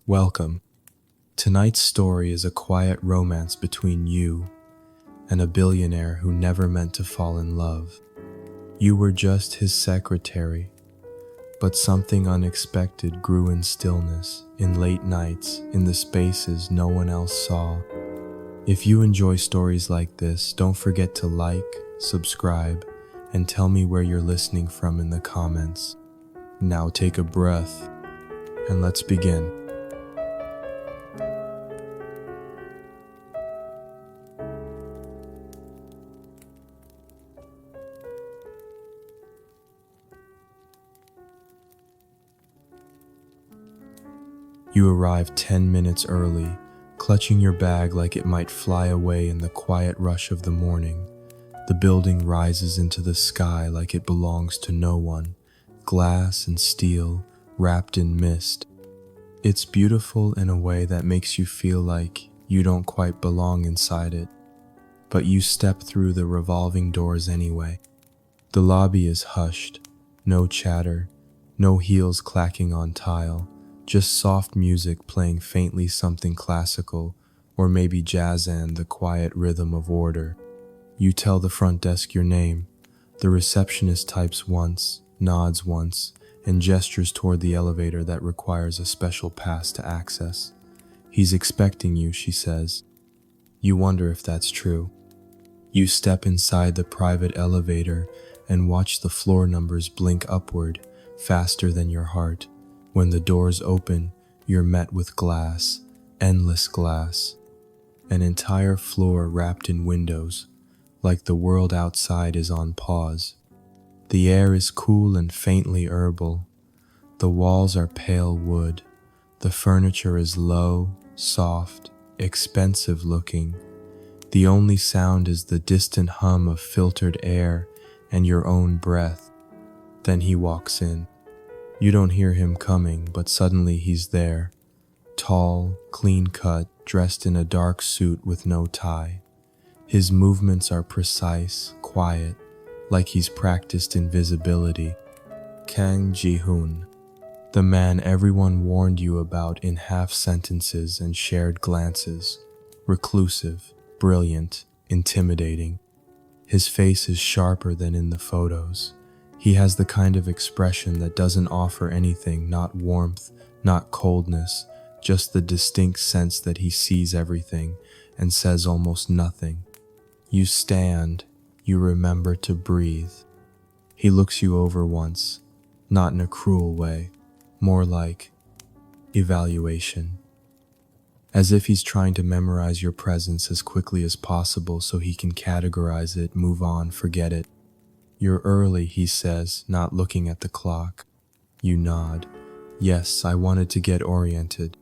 Welcome. Tonight's story is a quiet romance between you and a billionaire who never meant to fall in love. You were just his secretary, but something unexpected grew in stillness, in late nights, in the spaces no one else saw. If you enjoy stories like this, don't forget to like, subscribe, and tell me where you're listening from in the comments. Now take a breath, and let's begin. You arrive 10 minutes early, clutching your bag like it might fly away in the quiet rush of the morning. The building rises into the sky like it belongs to no one, glass and steel wrapped in mist. It's beautiful in a way that makes you feel like you don't quite belong inside it, but you step through the revolving doors anyway. The lobby is hushed, no chatter, no heels clacking on tile. Just soft music playing faintly something classical, or maybe jazz and the quiet rhythm of order. You tell the front desk your name. The receptionist types once, nods once, and gestures toward the elevator that requires a special pass to access. He's expecting you, she says. You wonder if that's true. You step inside the private elevator and watch the floor numbers blink upward, faster than your heart. When the doors open, you're met with glass, endless glass, an entire floor wrapped in windows, like the world outside is on pause. The air is cool and faintly herbal. The walls are pale wood. The furniture is low, soft, expensive looking. The only sound is the distant hum of filtered air and your own breath. Then he walks in. You don't hear him coming, but suddenly he's there, tall, clean-cut, dressed in a dark suit with no tie. His movements are precise, quiet, like he's practiced invisibility. Kang Ji-hoon, the man everyone warned you about in half-sentences and shared glances. Reclusive, brilliant, intimidating. His face is sharper than in the photos. He has the kind of expression that doesn't offer anything, not warmth, not coldness, just the distinct sense that he sees everything and says almost nothing. You stand, you remember to breathe. He looks you over once, not in a cruel way, more like evaluation. As if he's trying to memorize your presence as quickly as possible so he can categorize it, move on, forget it. You're early, he says, not looking at the clock. You nod. Yes, I wanted to get oriented.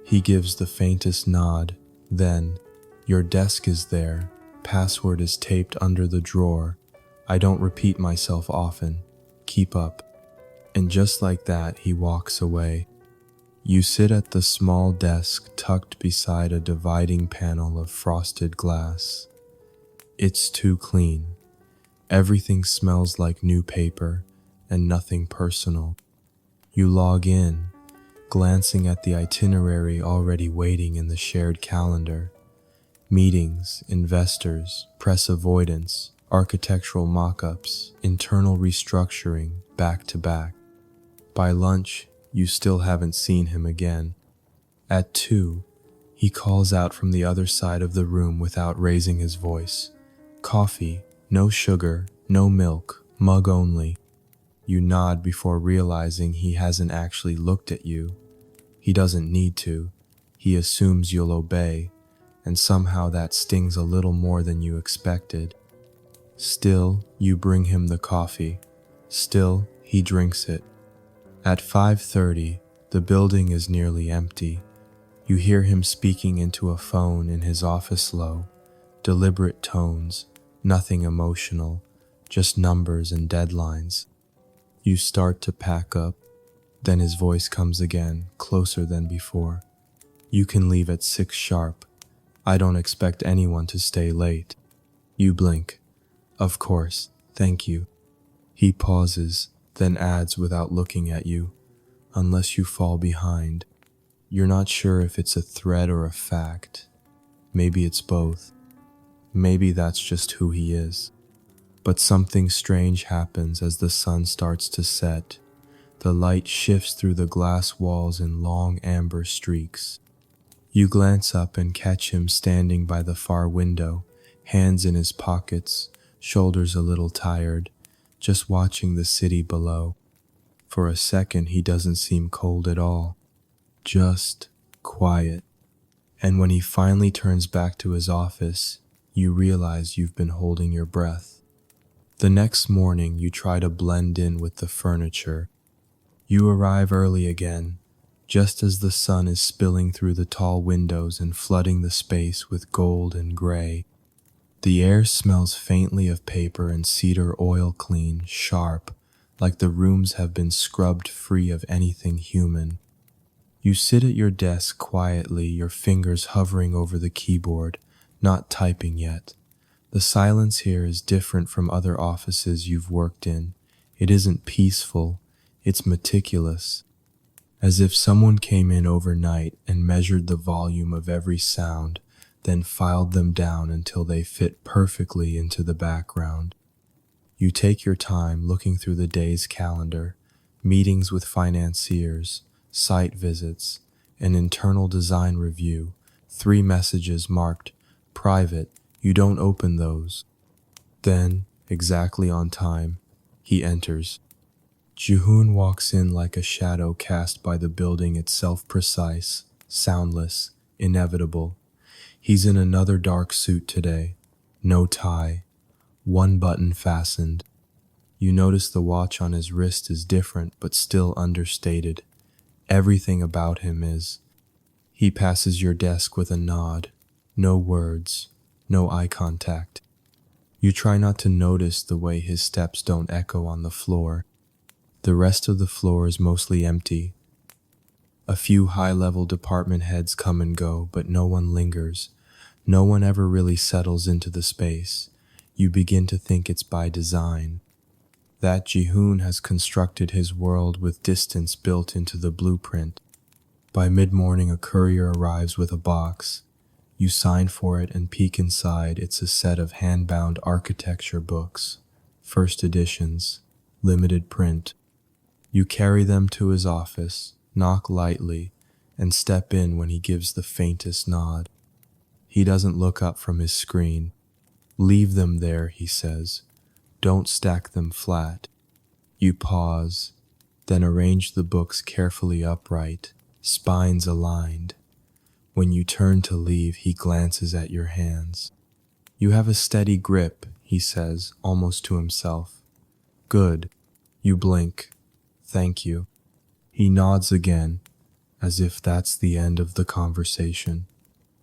He gives the faintest nod. Then, your desk is there. Password is taped under the drawer. I don't repeat myself often. Keep up. And just like that, he walks away. You sit at the small desk tucked beside a dividing panel of frosted glass. It's too clean. Everything smells like new paper and nothing personal. You log in, glancing at the itinerary already waiting in the shared calendar. Meetings, investors, press avoidance, architectural mock-ups, internal restructuring, back to back. By lunch, you still haven't seen him again. At 2, he calls out from the other side of the room without raising his voice. Coffee. No sugar, no milk, mug only. You nod before realizing he hasn't actually looked at you. He doesn't need to. He assumes you'll obey, and somehow that stings a little more than you expected. Still, you bring him the coffee. Still, he drinks it. At 5:30, the building is nearly empty. You hear him speaking into a phone in his office low, deliberate tones. Nothing emotional, just numbers and deadlines. You start to pack up, then his voice comes again, closer than before. You can leave at 6 sharp. I don't expect anyone to stay late. You blink. Of course, thank you. He pauses, then adds without looking at you, unless you fall behind. You're not sure if it's a threat or a fact. Maybe it's both. Maybe that's just who he is. But something strange happens as the sun starts to set. The light shifts through the glass walls in long amber streaks. You glance up and catch him standing by the far window, hands in his pockets, shoulders a little tired, just watching the city below. For a second, he doesn't seem cold at all, just quiet. And when he finally turns back to his office, you realize you've been holding your breath. The next morning, you try to blend in with the furniture. You arrive early again, just as the sun is spilling through the tall windows and flooding the space with gold and gray. The air smells faintly of paper and cedar oil clean, sharp, like the rooms have been scrubbed free of anything human. You sit at your desk quietly, your fingers hovering over the keyboard, not typing yet. The silence here is different from other offices you've worked in. It isn't peaceful, it's meticulous, as if someone came in overnight and measured the volume of every sound, then filed them down until they fit perfectly into the background. You take your time looking through the day's calendar, meetings with financiers, site visits, an internal design review, 3 messages marked private. You don't open those. Then, exactly on time, he enters. Jihoon walks in like a shadow cast by the building itself, precise, soundless, inevitable. He's in another dark suit today. No tie. 1 button fastened. You notice the watch on his wrist is different but still understated. Everything about him is. He passes your desk with a nod. No words. No eye contact. You try not to notice the way his steps don't echo on the floor. The rest of the floor is mostly empty. A few high-level department heads come and go, but no one lingers. No one ever really settles into the space. You begin to think it's by design. That Jihoon has constructed his world with distance built into the blueprint. By mid-morning, a courier arrives with a box. You sign for it and peek inside. It's a set of hand-bound architecture books, first editions, limited print. You carry them to his office, knock lightly, and step in when he gives the faintest nod. He doesn't look up from his screen. "Leave them there," he says. "Don't stack them flat." You pause, then arrange the books carefully upright, spines aligned. When you turn to leave, he glances at your hands. "You have a steady grip," he says, almost to himself. "Good." You blink. "Thank you." He nods again, as if that's the end of the conversation.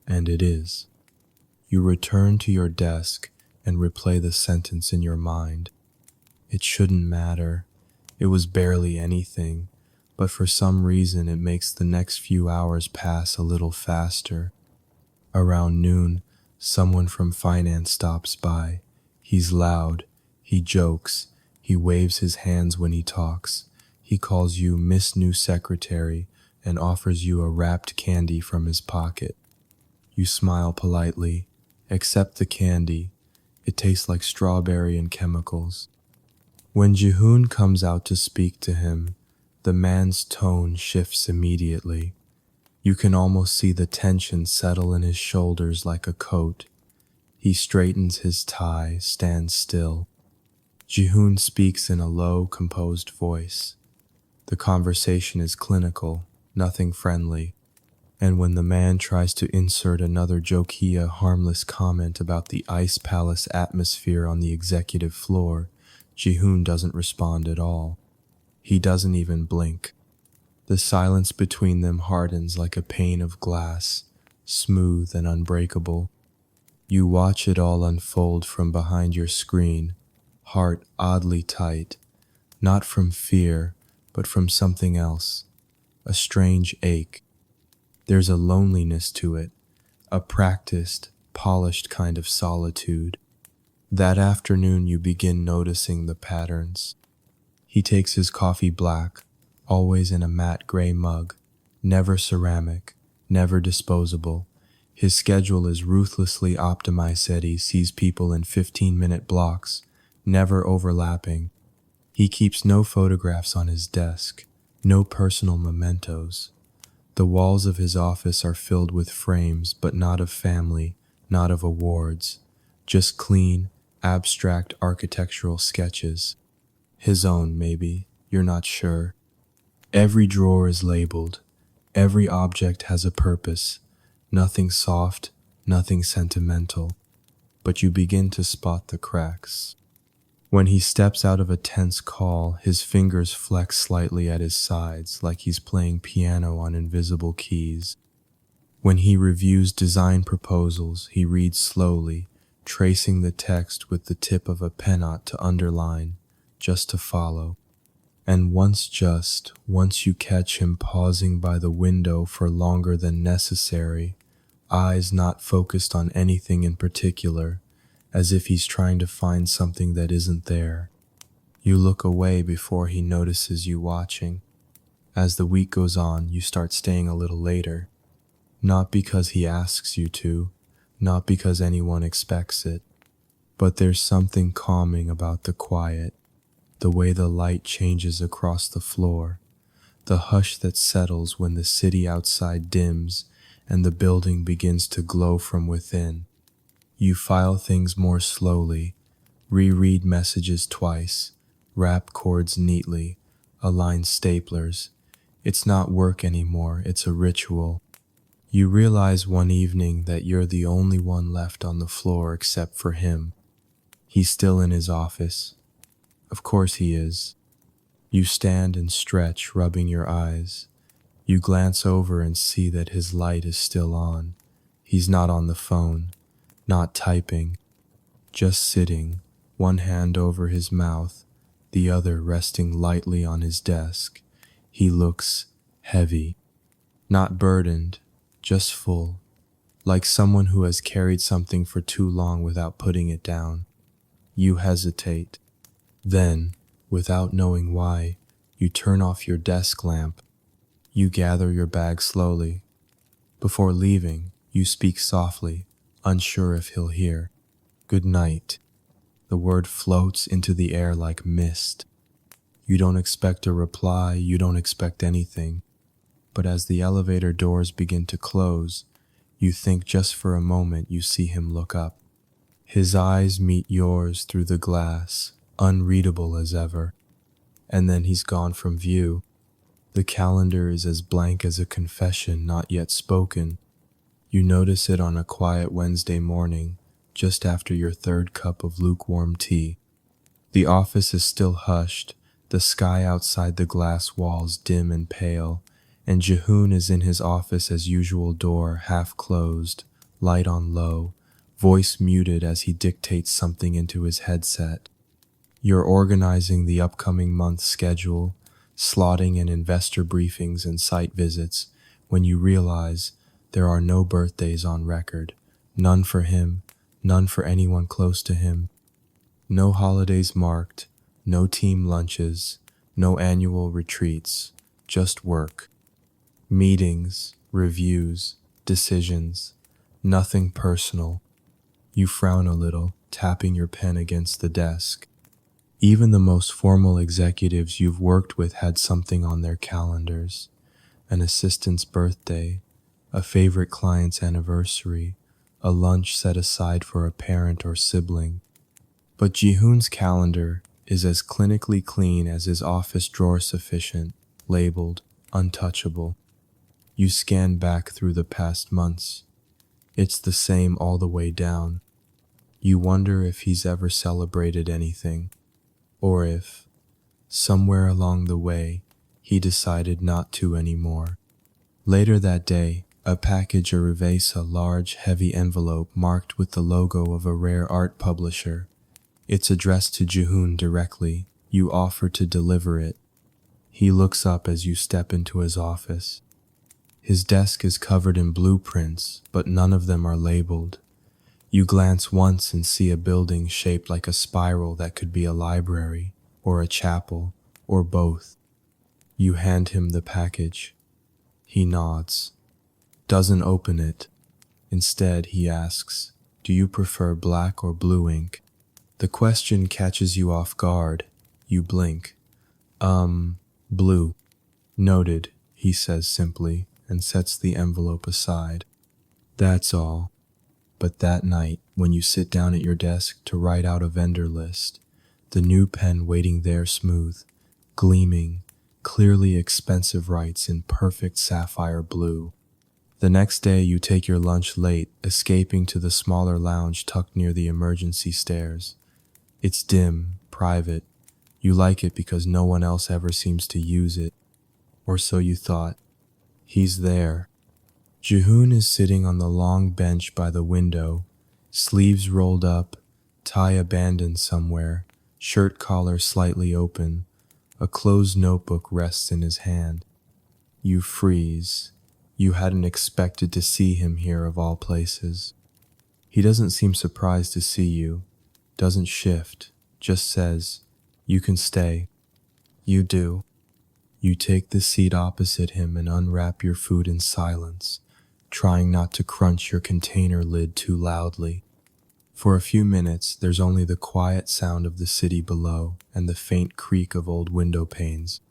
And it is. You return to your desk and replay the sentence in your mind. It shouldn't matter. It was barely anything, but for some reason it makes the next few hours pass a little faster. Around noon, someone from finance stops by. He's loud. He jokes. He waves his hands when he talks. He calls you Miss New Secretary and offers you a wrapped candy from his pocket. You smile politely. Accept the candy. It tastes like strawberry and chemicals. When Jihoon comes out to speak to him, the man's tone shifts immediately. You can almost see the tension settle in his shoulders like a coat. He straightens his tie, stands still. Jihoon speaks in a low, composed voice. The conversation is clinical, nothing friendly. And when the man tries to insert another jokia, harmless comment about the ice palace atmosphere on the executive floor, Jihoon doesn't respond at all. He doesn't even blink. The silence between them hardens like a pane of glass, smooth and unbreakable. You watch it all unfold from behind your screen, heart oddly tight, not from fear, but from something else, a strange ache. There's a loneliness to it, a practiced, polished kind of solitude. That afternoon you begin noticing the patterns. He takes his coffee black, always in a matte gray mug, never ceramic, never disposable. His schedule is ruthlessly optimized, said he sees people in 15-minute blocks, never overlapping. He keeps no photographs on his desk, no personal mementos. The walls of his office are filled with frames, but not of family, not of awards, just clean, abstract architectural sketches. His own, maybe, you're not sure. Every drawer is labeled. Every object has a purpose. Nothing soft, nothing sentimental. But you begin to spot the cracks. When he steps out of a tense call, his fingers flex slightly at his sides like he's playing piano on invisible keys. When he reviews design proposals, he reads slowly, tracing the text with the tip of a pennant to underline, just to follow. And once you catch him pausing by the window for longer than necessary, eyes not focused on anything in particular, as if he's trying to find something that isn't there. You look away before he notices you watching. As the week goes on, you start staying a little later. Not because he asks you to, not because anyone expects it, but there's something calming about the quiet, the way the light changes across the floor, the hush that settles when the city outside dims and the building begins to glow from within. You file things more slowly, reread messages twice, wrap cords neatly, align staplers. It's not work anymore, it's a ritual. You realize one evening that you're the only one left on the floor except for him. He's still in his office. Of course he is. You stand and stretch, rubbing your eyes. You glance over and see that his light is still on. He's not on the phone. Not typing, just sitting, one hand over his mouth, the other resting lightly on his desk. He looks heavy, not burdened, just full, like someone who has carried something for too long without putting it down. You hesitate. Then, without knowing why, you turn off your desk lamp. You gather your bag slowly. Before leaving, you speak softly, unsure if he'll hear. Good night. The word floats into the air like mist. You don't expect a reply, you don't expect anything. But as the elevator doors begin to close, you think just for a moment you see him look up. His eyes meet yours through the glass, unreadable as ever. And then he's gone from view. The calendar is as blank as a confession not yet spoken. You notice it on a quiet Wednesday morning, just after your third cup of lukewarm tea. The office is still hushed, the sky outside the glass walls dim and pale, and Jehoon is in his office as usual, door half closed, light on low, voice muted as he dictates something into his headset. You're organizing the upcoming month's schedule, slotting in investor briefings and site visits, when you realize there are no birthdays on record, none for him, none for anyone close to him. No holidays marked, no team lunches, no annual retreats, just work. Meetings, reviews, decisions, nothing personal. You frown a little, tapping your pen against the desk. Even the most formal executives you've worked with had something on their calendars. An assistant's birthday, a favorite client's anniversary, a lunch set aside for a parent or sibling. But Jihoon's calendar is as clinically clean as his office drawer sufficient, labeled, untouchable. You scan back through the past months. It's the same all the way down. You wonder if he's ever celebrated anything, or if, somewhere along the way, he decided not to anymore. Later that day, a package arrives, a large, heavy envelope marked with the logo of a rare art publisher. It's addressed to Jihoon directly. You offer to deliver it. He looks up as you step into his office. His desk is covered in blueprints, but none of them are labeled. You glance once and see a building shaped like a spiral that could be a library, or a chapel, or both. You hand him the package. He nods, doesn't open it. Instead, he asks, "Do you prefer black or blue ink?" The question catches you off guard. You blink. Blue. Noted, he says simply, and sets the envelope aside. That's all. But that night, when you sit down at your desk to write out a vendor list, the new pen waiting there smooth, gleaming, clearly expensive writes in perfect sapphire blue. The next day you take your lunch late, escaping to the smaller lounge tucked near the emergency stairs. It's dim, private. You like it because no one else ever seems to use it. Or so you thought. He's there. Jihoon is sitting on the long bench by the window, sleeves rolled up, tie abandoned somewhere, shirt collar slightly open. A closed notebook rests in his hand. You freeze. You hadn't expected to see him here of all places. He doesn't seem surprised to see you, doesn't shift, just says, "You can stay." You do. You take the seat opposite him and unwrap your food in silence, trying not to crunch your container lid too loudly. For a few minutes, there's only the quiet sound of the city below and the faint creak of old window panes.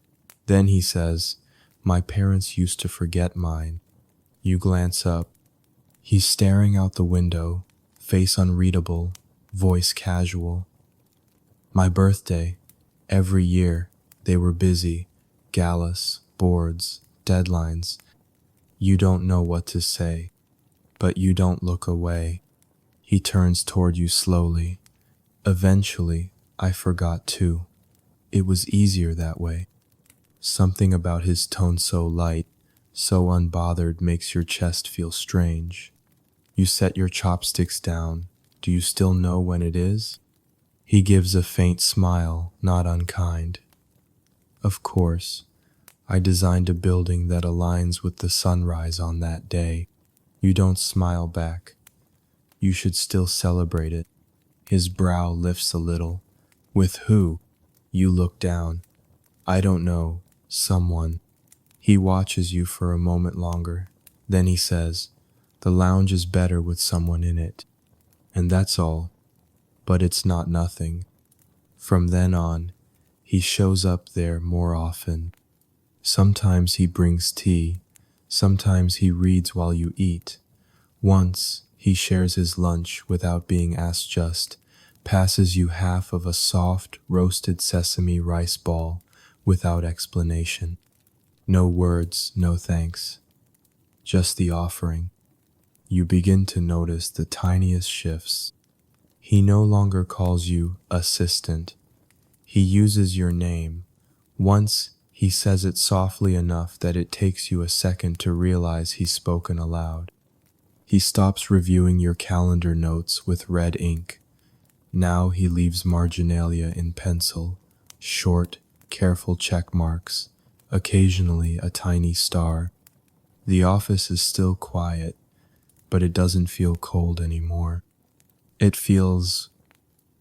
Then he says, "My parents used to forget mine." You glance up. He's staring out the window, face unreadable, voice casual. "My birthday. Every year. They were busy. Galas, boards, deadlines. You don't know what to say, but you don't look away." He turns toward you slowly. "Eventually, I forgot too. It was easier that way." Something about his tone so light, so unbothered makes your chest feel strange. You set your chopsticks down. Do you still know when it is? He gives a faint smile, not unkind. "Of course. I designed a building that aligns with the sunrise on that day." You don't smile back. You should still celebrate it. His brow lifts a little. "With who?" You look down. "I don't know. Someone." He watches you for a moment longer. Then he says, "The lounge is better with someone in it." And that's all. But it's not nothing. From then on, he shows up there more often. Sometimes he brings tea. Sometimes he reads while you eat. Once, he shares his lunch without being asked, just passes you half of a soft, roasted sesame rice ball without explanation. No words, no thanks. Just the offering. You begin to notice the tiniest shifts. He no longer calls you assistant. He uses your name. Once, he says it softly enough that it takes you a second to realize he's spoken aloud. He stops reviewing your calendar notes with red ink. Now he leaves marginalia in pencil, short, careful check marks, occasionally a tiny star. The office is still quiet, but it doesn't feel cold anymore. It feels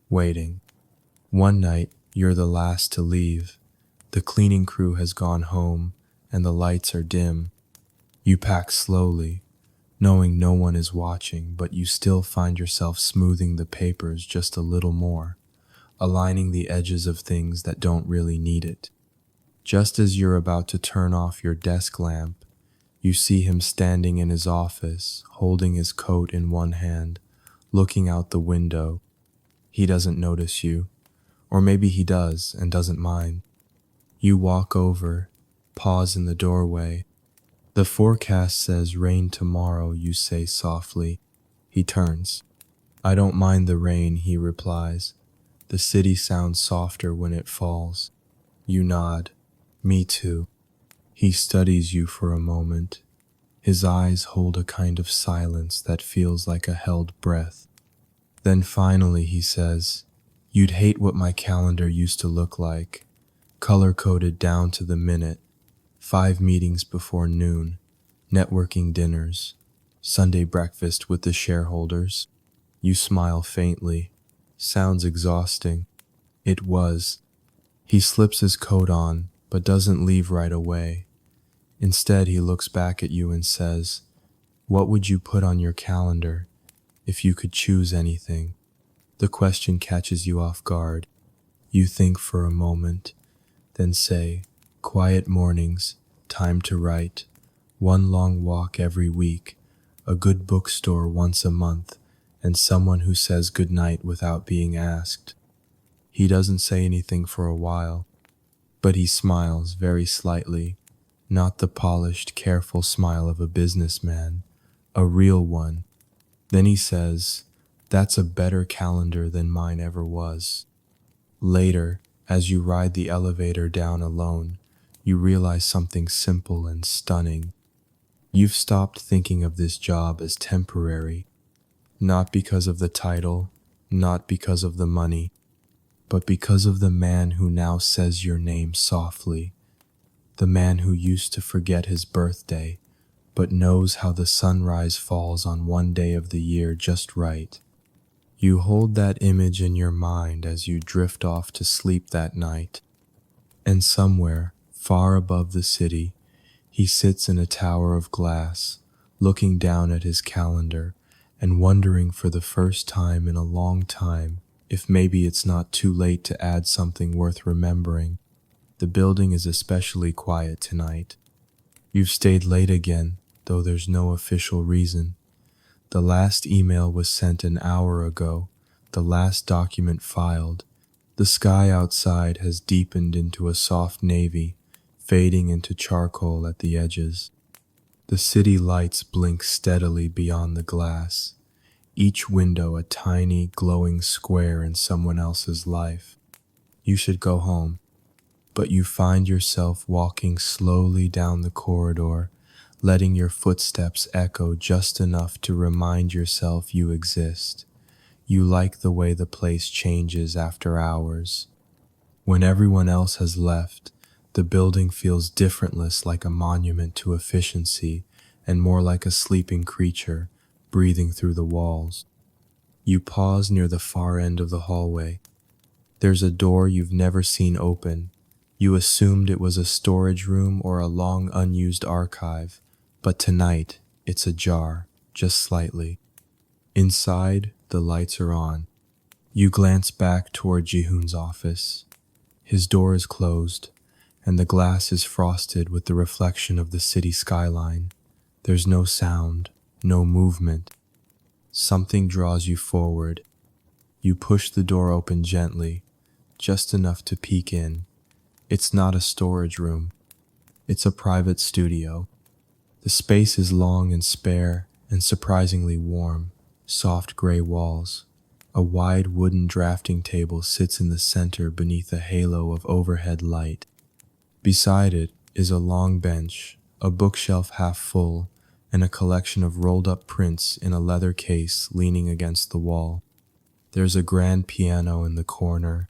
waiting. One night, you're the last to leave. The cleaning crew has gone home, and the lights are dim. You pack slowly, knowing no one is watching, but you still find yourself smoothing the papers just a little more, aligning the edges of things that don't really need it. Just as you're about to turn off your desk lamp, you see him standing in his office, holding his coat in one hand, looking out the window. He doesn't notice you, or maybe he does and doesn't mind. You walk over, pause in the doorway. "The forecast says rain tomorrow," you say softly. He turns. "I don't mind the rain," he replies. "The city sounds softer when it falls." You nod. "Me too." He studies you for a moment. His eyes hold a kind of silence that feels like a held breath. Then finally he says, "You'd hate what my calendar used to look like. Color-coded down to the minute. 5 meetings before noon, networking dinners, Sunday breakfast with the shareholders." You smile faintly. "Sounds exhausting." It was. He slips his coat on, but doesn't leave right away. Instead, he looks back at you and says, "What would you put on your calendar if you could choose anything?" The question catches you off guard. You think for a moment, then say, "Quiet mornings, time to write, one long walk every week, a good bookstore once a month, and someone who says goodnight without being asked." He doesn't say anything for a while, but he smiles very slightly, not the polished, careful smile of a businessman, a real one. Then he says, "That's a better calendar than mine ever was." Later, as you ride the elevator down alone, you realize something simple and stunning. You've stopped thinking of this job as temporary, not because of the title, not because of the money, but because of the man who now says your name softly, the man who used to forget his birthday, but knows how the sunrise falls on one day of the year just right. You hold that image in your mind as you drift off to sleep that night, and somewhere, far above the city, he sits in a tower of glass, looking down at his calendar and wondering for the first time in a long time if maybe it's not too late to add something worth remembering. The building is especially quiet tonight. You've stayed late again, though there's no official reason. The last email was sent an hour ago, the last document filed. The sky outside has deepened into a soft navy, fading into charcoal at the edges. The city lights blink steadily beyond the glass, each window a tiny, glowing square in someone else's life. You should go home, but you find yourself walking slowly down the corridor, letting your footsteps echo just enough to remind yourself you exist. You like the way the place changes after hours. When everyone else has left, the building feels differentless, like a monument to efficiency, and more like a sleeping creature, breathing through the walls. You pause near the far end of the hallway. There's a door you've never seen open. You assumed it was a storage room or a long unused archive, but tonight it's ajar, just slightly. Inside, the lights are on. You glance back toward Jihoon's office. His door is closed, and the glass is frosted with the reflection of the city skyline. There's no sound, no movement. Something draws you forward. You push the door open gently, just enough to peek in. It's not a storage room. It's a private studio. The space is long and spare and surprisingly warm, soft gray walls. A wide wooden drafting table sits in the center beneath a halo of overhead light. Beside it is a long bench, a bookshelf half full, and a collection of rolled-up prints in a leather case leaning against the wall. There's a grand piano in the corner,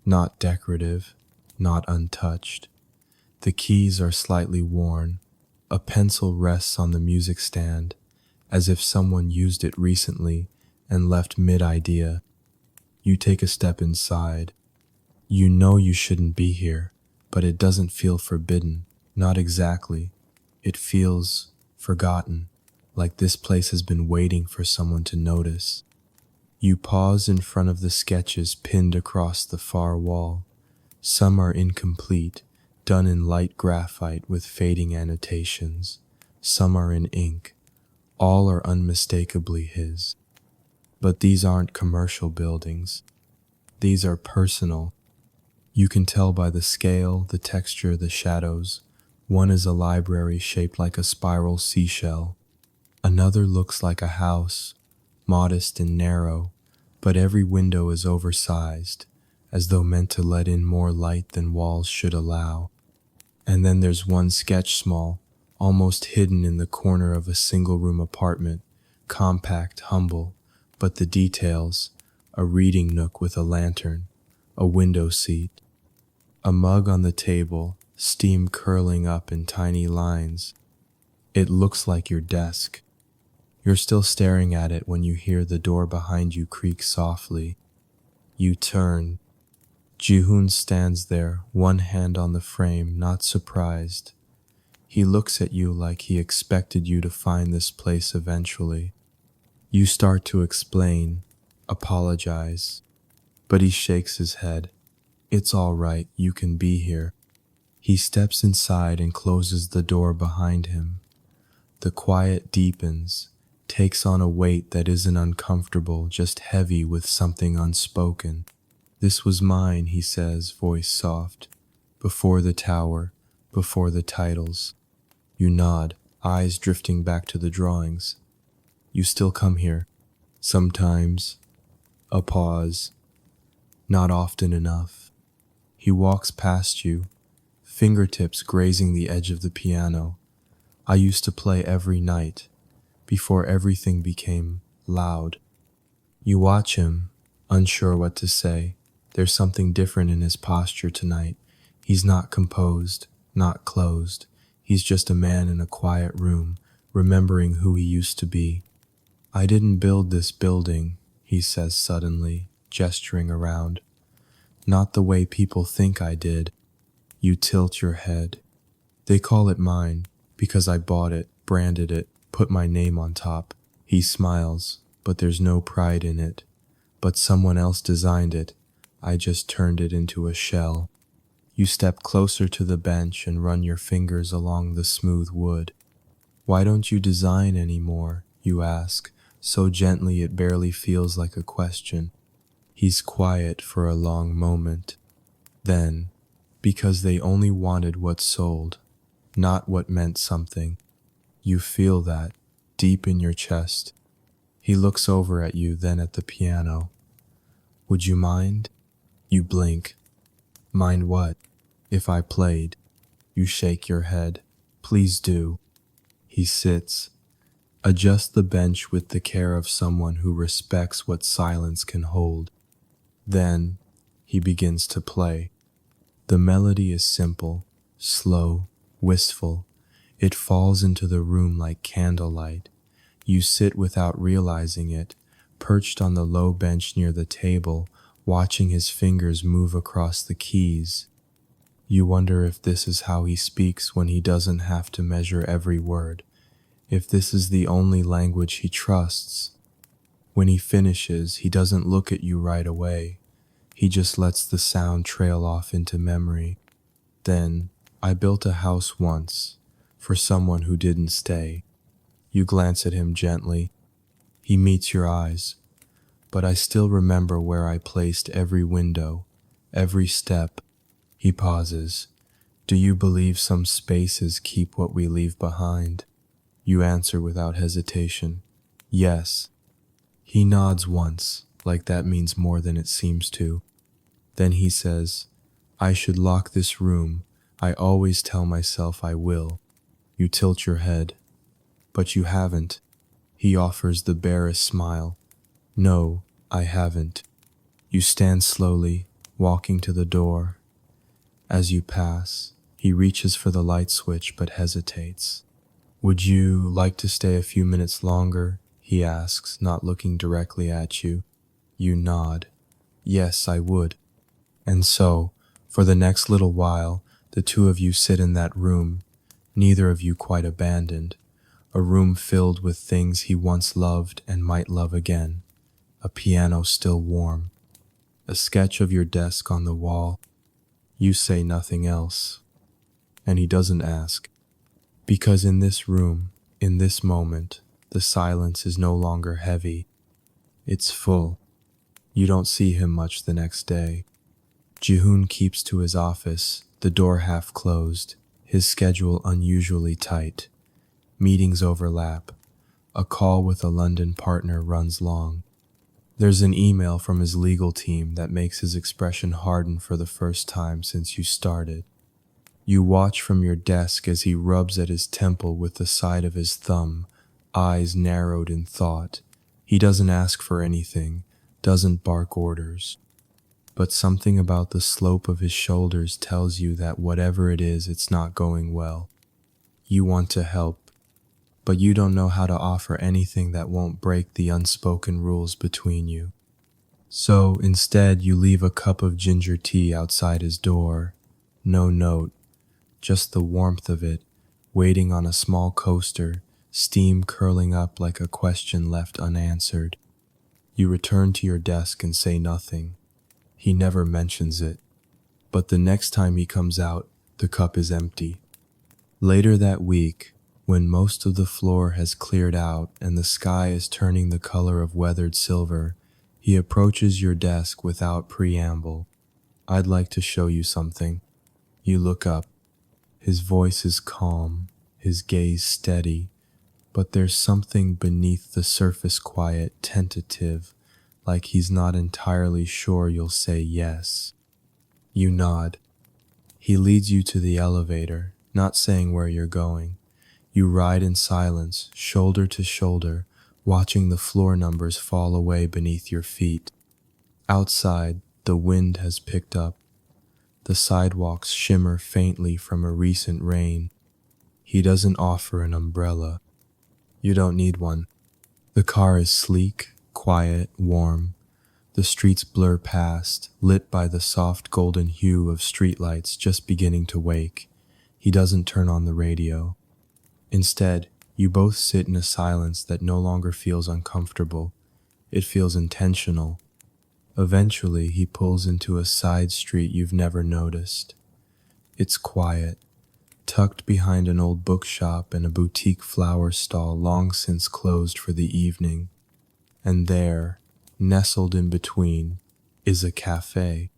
not decorative, not untouched. The keys are slightly worn. A pencil rests on the music stand, as if someone used it recently and left mid-idea. You take a step inside. You know you shouldn't be here, but it doesn't feel forbidden. Not exactly. It feels forgotten, like this place has been waiting for someone to notice. You pause in front of the sketches pinned across the far wall. Some are incomplete, done in light graphite with fading annotations. Some are in ink. All are unmistakably his. But these aren't commercial buildings. These are personal. You can tell by the scale, the texture, the shadows. One is a library shaped like a spiral seashell. Another looks like a house, modest and narrow, but every window is oversized, as though meant to let in more light than walls should allow. And then there's one sketch small, almost hidden in the corner of a single-room apartment, compact, humble, but the details, a reading nook with a lantern, a window seat, a mug on the table, steam curling up in tiny lines. It looks like your desk. You're still staring at it when you hear the door behind you creak softly. You turn. Jihoon stands there, one hand on the frame, not surprised. He looks at you like he expected you to find this place eventually. You start to explain, apologize, but he shakes his head. It's all right, you can be here. He steps inside and closes the door behind him. The quiet deepens, takes on a weight that isn't uncomfortable, just heavy with something unspoken. This was mine, he says, voice soft. Before the tower, before the titles. You nod, eyes drifting back to the drawings. You still come here. Sometimes. A pause. Not often enough. He walks past you, fingertips grazing the edge of the piano. I used to play every night, before everything became loud. You watch him, unsure what to say. There's something different in his posture tonight. He's not composed, not closed. He's just a man in a quiet room, remembering who he used to be. I didn't build this building, he says suddenly, gesturing around. Not the way people think I did. You tilt your head. They call it mine, because I bought it, branded it, put my name on top. He smiles, but there's no pride in it. But someone else designed it. I just turned it into a shell. You step closer to the bench and run your fingers along the smooth wood. Why don't you design anymore? You ask, so gently it barely feels like a question. He's quiet for a long moment. Then, because they only wanted what sold, not what meant something. You feel that, deep in your chest. He looks over at you, then at the piano. Would you mind? You blink. Mind what? If I played. You shake your head. Please do. He sits. Adjust the bench with the care of someone who respects what silence can hold. Then, he begins to play. The melody is simple, slow, wistful. It falls into the room like candlelight. You sit without realizing it, perched on the low bench near the table, watching his fingers move across the keys. You wonder if this is how he speaks when he doesn't have to measure every word, if this is the only language he trusts. When he finishes, he doesn't look at you right away. He just lets the sound trail off into memory. Then, I built a house once, for someone who didn't stay. You glance at him gently. He meets your eyes. But I still remember where I placed every window, every step. He pauses. Do you believe some spaces keep what we leave behind? You answer without hesitation. Yes. He nods once, like that means more than it seems to. Then he says, I should lock this room. I always tell myself I will. You tilt your head. But you haven't. He offers the barest smile. No, I haven't. You stand slowly, walking to the door. As you pass, he reaches for the light switch but hesitates. Would you like to stay a few minutes longer? He asks, not looking directly at you. You nod. Yes, I would. And so, for the next little while, the two of you sit in that room, neither of you quite abandoned, a room filled with things he once loved and might love again. A piano still warm, a sketch of your desk on the wall. You say nothing else, and he doesn't ask, because in this room, in this moment, the silence is no longer heavy. It's full. You don't see him much the next day. Jihoon keeps to his office, the door half closed, his schedule unusually tight. Meetings overlap. A call with a London partner runs long. There's an email from his legal team that makes his expression harden for the first time since you started. You watch from your desk as he rubs at his temple with the side of his thumb, eyes narrowed in thought. He doesn't ask for anything, doesn't bark orders. But something about the slope of his shoulders tells you that whatever it is, it's not going well. You want to help, but you don't know how to offer anything that won't break the unspoken rules between you. So instead, you leave a cup of ginger tea outside his door. No note, just the warmth of it, waiting on a small coaster, steam curling up like a question left unanswered. You return to your desk and say nothing. He never mentions it. But the next time he comes out, the cup is empty. Later that week, when most of the floor has cleared out and the sky is turning the color of weathered silver, he approaches your desk without preamble. "I'd like to show you something." You look up. His voice is calm, his gaze steady, but there's something beneath the surface quiet, tentative, like he's not entirely sure you'll say yes. You nod. He leads you to the elevator, not saying where you're going. You ride in silence, shoulder to shoulder, watching the floor numbers fall away beneath your feet. Outside, the wind has picked up. The sidewalks shimmer faintly from a recent rain. He doesn't offer an umbrella. You don't need one. The car is sleek, quiet, warm. The streets blur past, lit by the soft golden hue of streetlights just beginning to wake. He doesn't turn on the radio. Instead, you both sit in a silence that no longer feels uncomfortable. It feels intentional. Eventually, he pulls into a side street you've never noticed. It's quiet, tucked behind an old bookshop and a boutique flower stall long since closed for the evening. And there, nestled in between, is a cafe.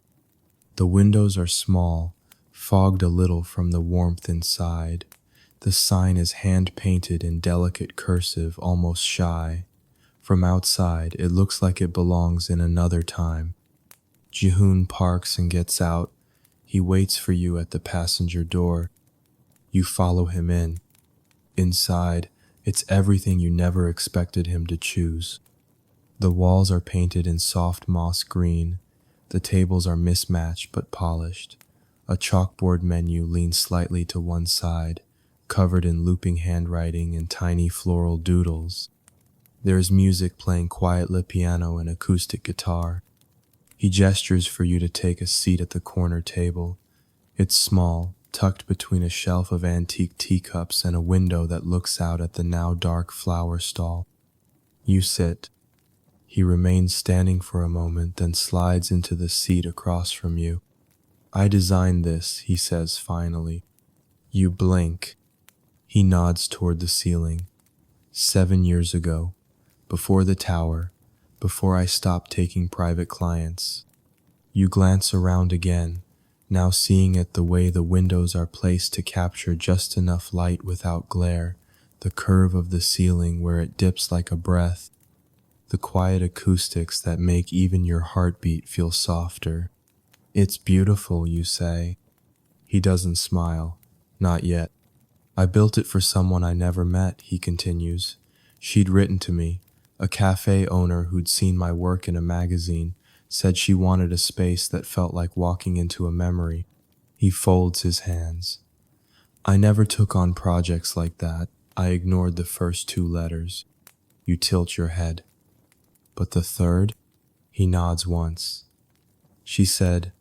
The windows are small, fogged a little from the warmth inside. The sign is hand-painted in delicate cursive, almost shy. From outside, it looks like it belongs in another time. Jihoon parks and gets out. He waits for you at the passenger door. You follow him in. Inside, it's everything you never expected him to choose. The walls are painted in soft moss green. The tables are mismatched but polished. A chalkboard menu leans slightly to one side, covered in looping handwriting and tiny floral doodles. There is music playing quietly, piano and acoustic guitar. He gestures for you to take a seat at the corner table. It's small, tucked between a shelf of antique teacups and a window that looks out at the now dark flower stall. You sit. He remains standing for a moment, then slides into the seat across from you. "I designed this," he says finally. You blink. He nods toward the ceiling. 7 years ago. Before the tower, before I stopped taking private clients. You glance around again, now seeing it the way the windows are placed to capture just enough light without glare, the curve of the ceiling where it dips like a breath, the quiet acoustics that make even your heartbeat feel softer. "It's beautiful," you say. He doesn't smile. "Not yet. I built it for someone I never met," he continues. "She'd written to me. A cafe owner who'd seen my work in a magazine, said she wanted a space that felt like walking into a memory." He folds his hands. "I never took on projects like that. I ignored the first 2 letters." You tilt your head. "But the third?" He nods once. "She said,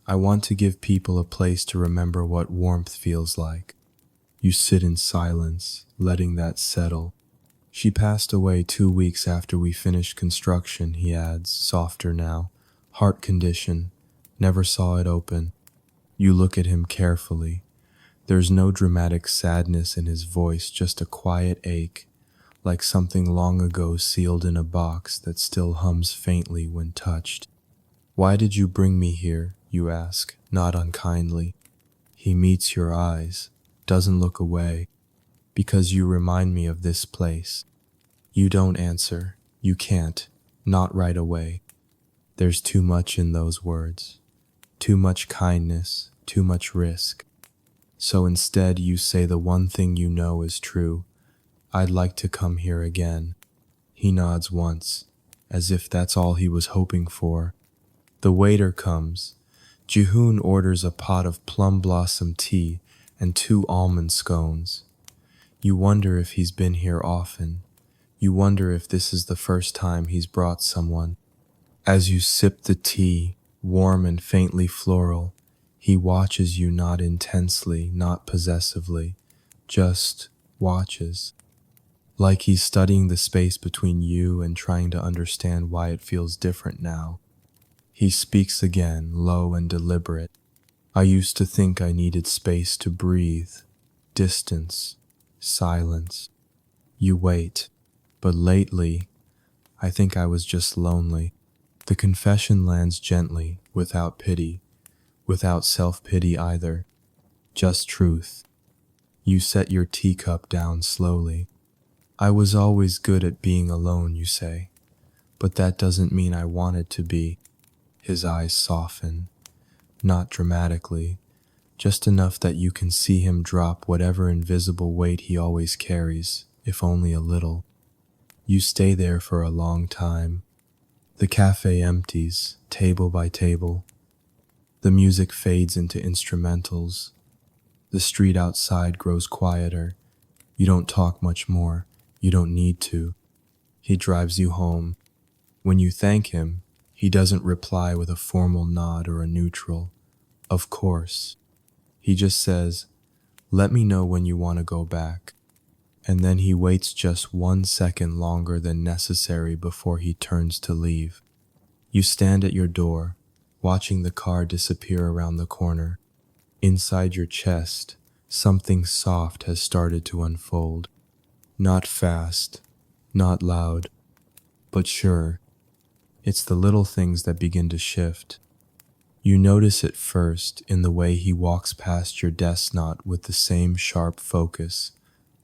I want to give people a place to remember what warmth feels like." You sit in silence, letting that settle. "She passed away 2 weeks after we finished construction," he adds, softer now. "Heart condition. Never saw it open." You look at him carefully. There's no dramatic sadness in his voice, just a quiet ache, like something long ago sealed in a box that still hums faintly when touched. "Why did you bring me here?" you ask, not unkindly. He meets your eyes, doesn't look away. "Because you remind me of this place." You don't answer. You can't. Not right away. There's too much in those words. Too much kindness, too much risk. So instead you say the one thing you know is true. "I'd like to come here again." He nods once, as if that's all he was hoping for. The waiter comes. Jihoon orders a pot of plum blossom tea and 2 almond scones. You wonder if he's been here often. You wonder if this is the first time he's brought someone. As you sip the tea, warm and faintly floral, he watches you not intensely, not possessively, just watches, like he's studying the space between you and trying to understand why it feels different now. He speaks again, low and deliberate. I used to think I needed space to breathe, distance, silence. You wait. But lately, I think I was just lonely. The confession lands gently, without pity, without self-pity either, just truth. You set your teacup down slowly. I was always good at being alone, you say, but that doesn't mean I wanted to be. His eyes soften, not dramatically, just enough that you can see him drop whatever invisible weight he always carries, if only a little. You stay there for a long time. The cafe empties, table by table. The music fades into instrumentals. The street outside grows quieter. You don't talk much more. You don't need to. He drives you home. When you thank him, he doesn't reply with a formal nod or a neutral. Of course. He just says, "Let me know when you want to go back." And then he waits just 1 second longer than necessary before he turns to leave. You stand at your door, watching the car disappear around the corner. Inside your chest, something soft has started to unfold. Not fast, not loud, but sure. It's the little things that begin to shift. You notice it first in the way he walks past your desk, not with the same sharp focus,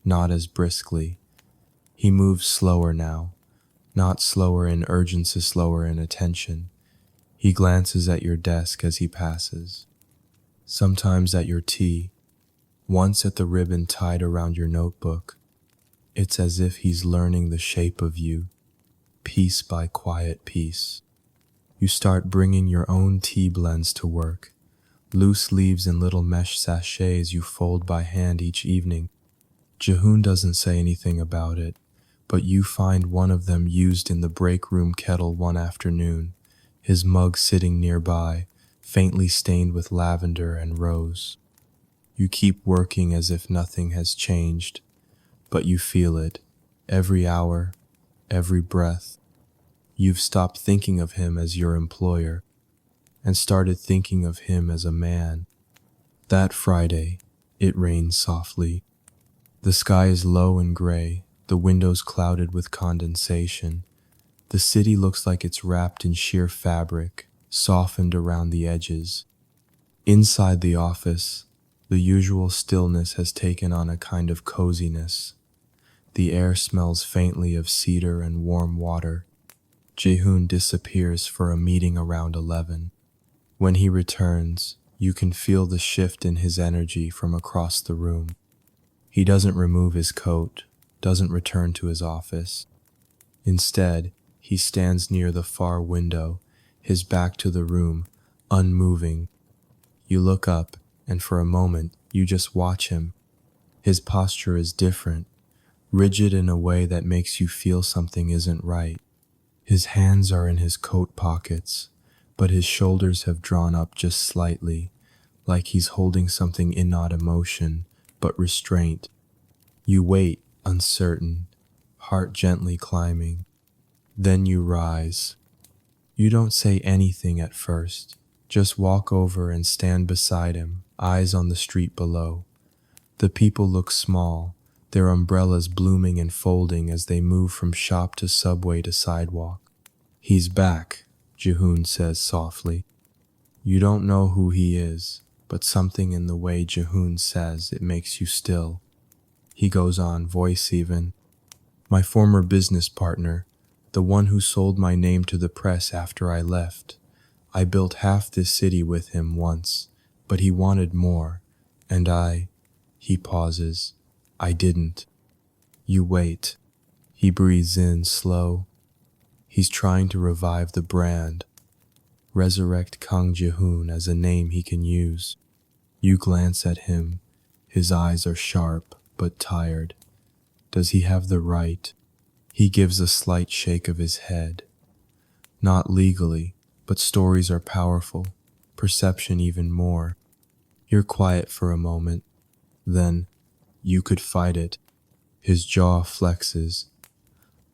not as briskly. He moves slower now, not slower in urgency, slower in attention. He glances at your desk as he passes, sometimes at your tea, once at the ribbon tied around your notebook. It's as if he's learning the shape of you, piece by quiet piece. You start bringing your own tea blends to work, loose leaves in little mesh sachets you fold by hand each evening. Jehoon doesn't say anything about it, but you find one of them used in the break room kettle one afternoon, his mug sitting nearby, faintly stained with lavender and rose. You keep working as if nothing has changed, but you feel it, every hour, every breath. You've stopped thinking of him as your employer and started thinking of him as a man. That Friday, it rains softly. The sky is low and gray, the windows clouded with condensation. The city looks like it's wrapped in sheer fabric, softened around the edges. Inside the office, the usual stillness has taken on a kind of coziness. The air smells faintly of cedar and warm water. Jehoon disappears for a meeting around 11. When he returns, you can feel the shift in his energy from across the room. He doesn't remove his coat, doesn't return to his office. Instead, he stands near the far window, his back to the room, unmoving. You look up, and for a moment, you just watch him. His posture is different, rigid in a way that makes you feel something isn't right. His hands are in his coat pockets, but his shoulders have drawn up just slightly, like he's holding something in, not emotion, but restraint. You wait, uncertain, heart gently climbing. Then you rise. You don't say anything at first, just walk over and stand beside him, eyes on the street below. The people look small, their umbrellas blooming and folding as they move from shop to subway to sidewalk. "He's back," Jehoon says softly. You don't know who he is, but something in the way Jehoon says it makes you still. He goes on, voice even. "My former business partner, the one who sold my name to the press after I left. I built half this city with him once, but he wanted more, and he pauses. I didn't." You wait. He breathes in slow. He's trying to revive the brand, resurrect Kang Jehoon as a name he can use. You glance at him. His eyes are sharp, but tired. Does he have the right? He gives a slight shake of his head. Not legally, but stories are powerful, perception even more. You're quiet for a moment. Then, You could fight it. His jaw flexes.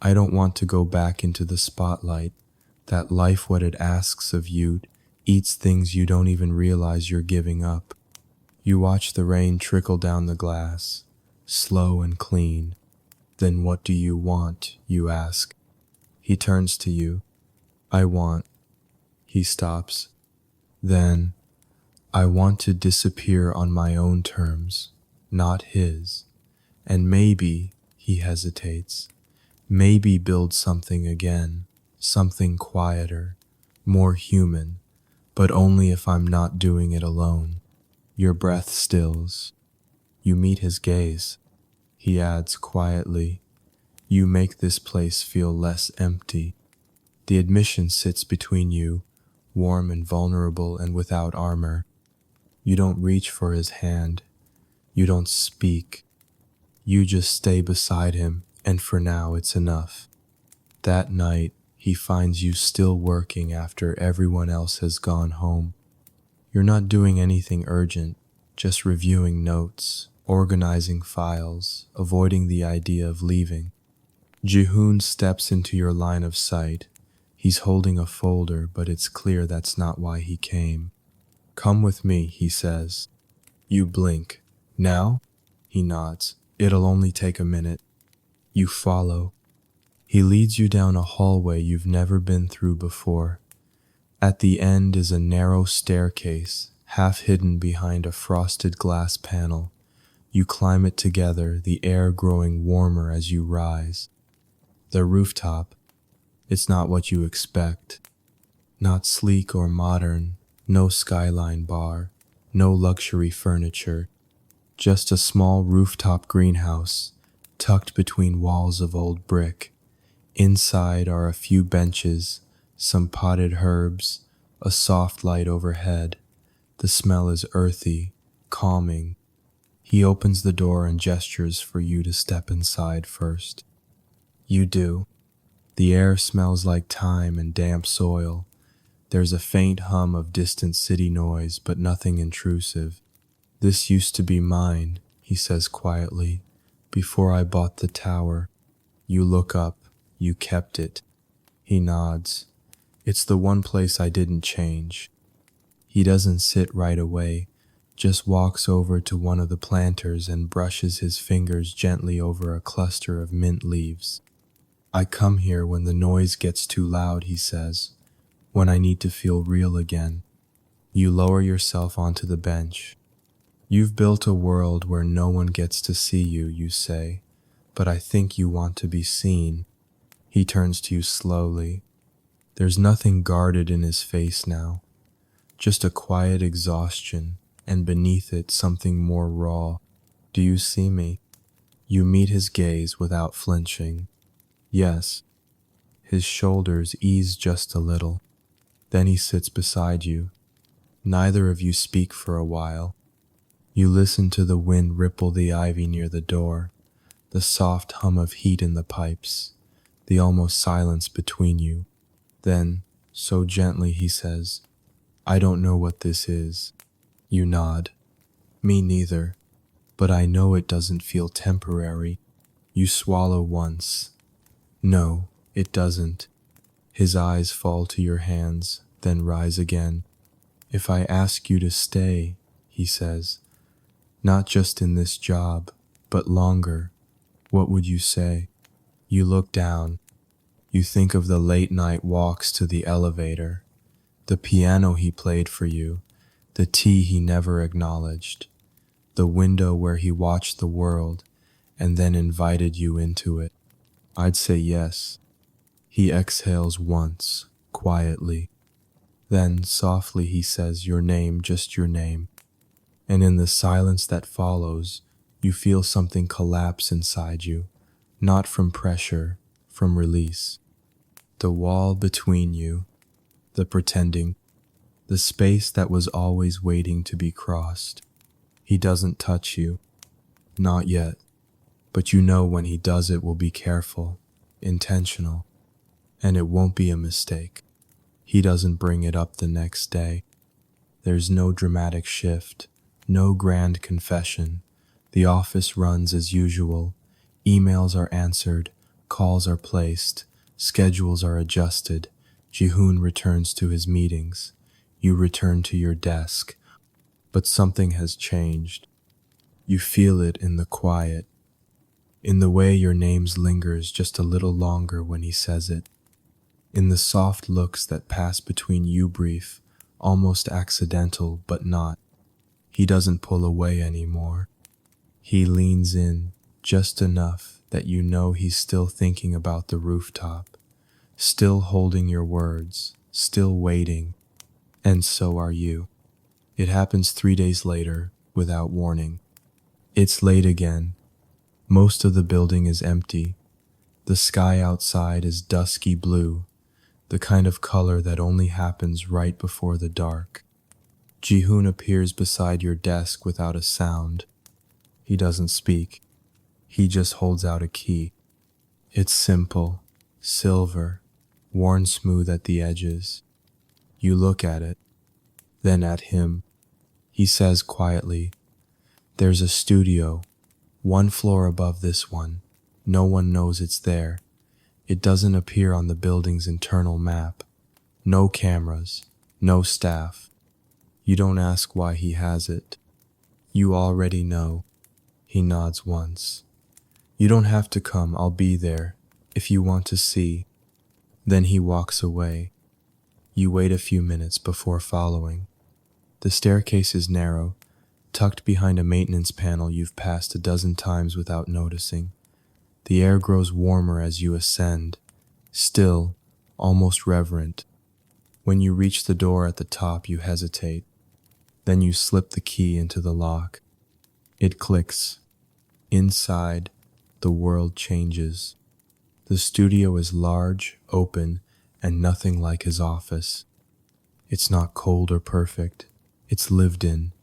I don't want to go back into the spotlight. That life, what it asks of you, eats things you don't even realize you're giving up. You watch the rain trickle down the glass, slow and clean. Then what do you want, you ask. He turns to you. I want. He stops. Then, I want to disappear on my own terms, not his. And maybe, he hesitates, maybe build something again, something quieter, more human, but only if I'm not doing it alone. Your breath stills. You meet his gaze. He adds quietly, you make this place feel less empty. The admission sits between you, warm and vulnerable and without armor. You don't reach for his hand. You don't speak. You just stay beside him, and for now it's enough. That night, he finds you still working after everyone else has gone home. You're not doing anything urgent, just reviewing notes, organizing files, avoiding the idea of leaving. Jihoon steps into your line of sight. He's holding a folder, but it's clear that's not why he came. Come with me, he says. You blink. Now? He nods. It'll only take a minute. You follow. He leads you down a hallway you've never been through before. At the end is a narrow staircase, half hidden behind a frosted glass panel. You climb it together, the air growing warmer as you rise. The rooftop. It's not what you expect. Not sleek or modern, no skyline bar, no luxury furniture. Just a small rooftop greenhouse, tucked between walls of old brick. Inside are a few benches, some potted herbs, a soft light overhead. The smell is earthy, calming. He opens the door and gestures for you to step inside first. You do. The air smells like thyme and damp soil. There's a faint hum of distant city noise, but nothing intrusive. This used to be mine, he says quietly, before I bought the tower. You look up. You kept it. He nods. It's the one place I didn't change. He doesn't sit right away, just walks over to one of the planters and brushes his fingers gently over a cluster of mint leaves. I come here when the noise gets too loud, he says, when I need to feel real again. You lower yourself onto the bench. You've built a world where no one gets to see you, you say, but I think you want to be seen. He turns to you slowly. There's nothing guarded in his face now, just a quiet exhaustion, and beneath it something more raw. Do you see me? You meet his gaze without flinching. Yes. His shoulders ease just a little. Then he sits beside you. Neither of you speak for a while. You listen to the wind ripple the ivy near the door, the soft hum of heat in the pipes, the almost silence between you. Then, so gently, he says, I don't know what this is. You nod. Me neither, but I know it doesn't feel temporary. You swallow once. No, it doesn't. His eyes fall to your hands, then rise again. If I ask you to stay, he says, not just in this job, but longer, what would you say? You look down. You think of the late night walks to the elevator, the piano he played for you, the tea he never acknowledged, the window where he watched the world and then invited you into it. I'd say yes. He exhales once, quietly. Then softly he says your name, just your name. And in the silence that follows, you feel something collapse inside you, not from pressure, from release. The wall between you, the pretending, the space that was always waiting to be crossed. He doesn't touch you, not yet, but you know when he does it will be careful, intentional, and it won't be a mistake. He doesn't bring it up the next day. There's no dramatic shift, no grand confession. The office runs as usual. Emails are answered, calls are placed, schedules are adjusted. Jihoon returns to his meetings. You return to your desk, but something has changed. You feel it in the quiet, in the way your name lingers just a little longer when he says it, in the soft looks that pass between you brief, almost accidental but not. He doesn't pull away anymore. He leans in just enough that you know he's still thinking about the rooftop, still holding your words, still waiting, and so are you. It happens 3 days later, without warning. It's late again. Most of the building is empty. The sky outside is dusky blue, the kind of color that only happens right before the dark. Jihoon appears beside your desk without a sound. He doesn't speak. He just holds out a key. It's simple, silver, worn smooth at the edges. You look at it, then at him. He says quietly, "There's a studio, 1 floor above this one. No one knows it's there. It doesn't appear on the building's internal map. No cameras, no staff. You don't ask why he has it. You already know." He nods once. "You don't have to come, I'll be there, if you want to see." Then he walks away. You wait a few minutes before following. The staircase is narrow, tucked behind a maintenance panel you've passed a dozen times without noticing. The air grows warmer as you ascend, still, almost reverent. When you reach the door at the top, you hesitate. Then you slip the key into the lock. It clicks. Inside, the world changes. The studio is large, open, and nothing like his office. It's not cold or perfect. It's lived in.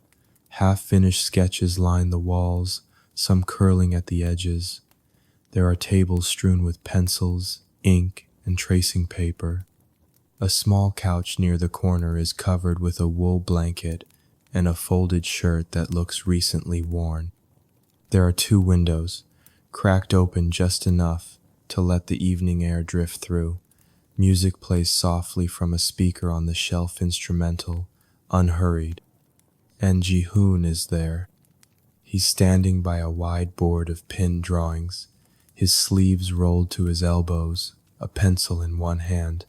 Half-finished sketches line the walls, some curling at the edges. There are tables strewn with pencils, ink, and tracing paper. A small couch near the corner is covered with a wool blanket and a folded shirt that looks recently worn. There are 2 windows, cracked open just enough to let the evening air drift through. Music plays softly from a speaker on the shelf instrumental, unhurried. And Jihoon is there. He's standing by a wide board of pinned drawings, his sleeves rolled to his elbows, a pencil in one hand.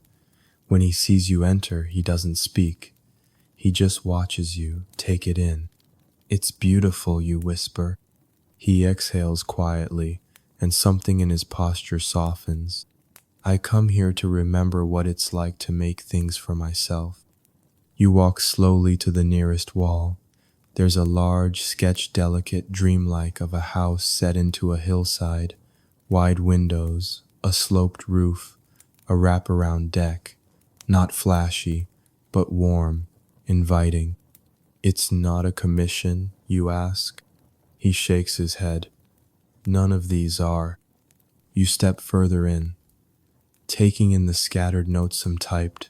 When he sees you enter, he doesn't speak. He just watches you, take it in. "It's beautiful," you whisper. He exhales quietly, and something in his posture softens. "I come here to remember what it's like to make things for myself." You walk slowly to the nearest wall. There's a large, sketch delicate, dreamlike of a house set into a hillside, wide windows, a sloped roof, a wraparound deck, not flashy, but warm, inviting. "It's not a commission?" you ask. He shakes his head. "None of these are." You step further in, taking in the scattered notes some typed,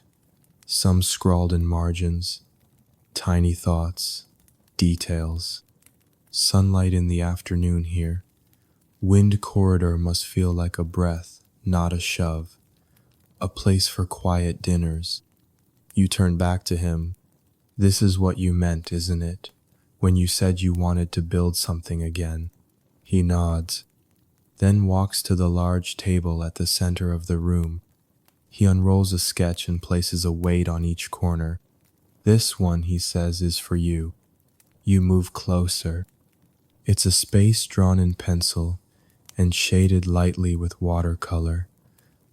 some scrawled in margins, tiny thoughts, details. "Sunlight in the afternoon here. Wind corridor must feel like a breath, not a shove. A place for quiet dinners." You turn back to him. "This is what you meant, isn't it, when you said you wanted to build something again?" He nods, then walks to the large table at the center of the room. He unrolls a sketch and places a weight on each corner. "This one," he says, "is for you." You move closer. It's a space drawn in pencil and shaded lightly with watercolor.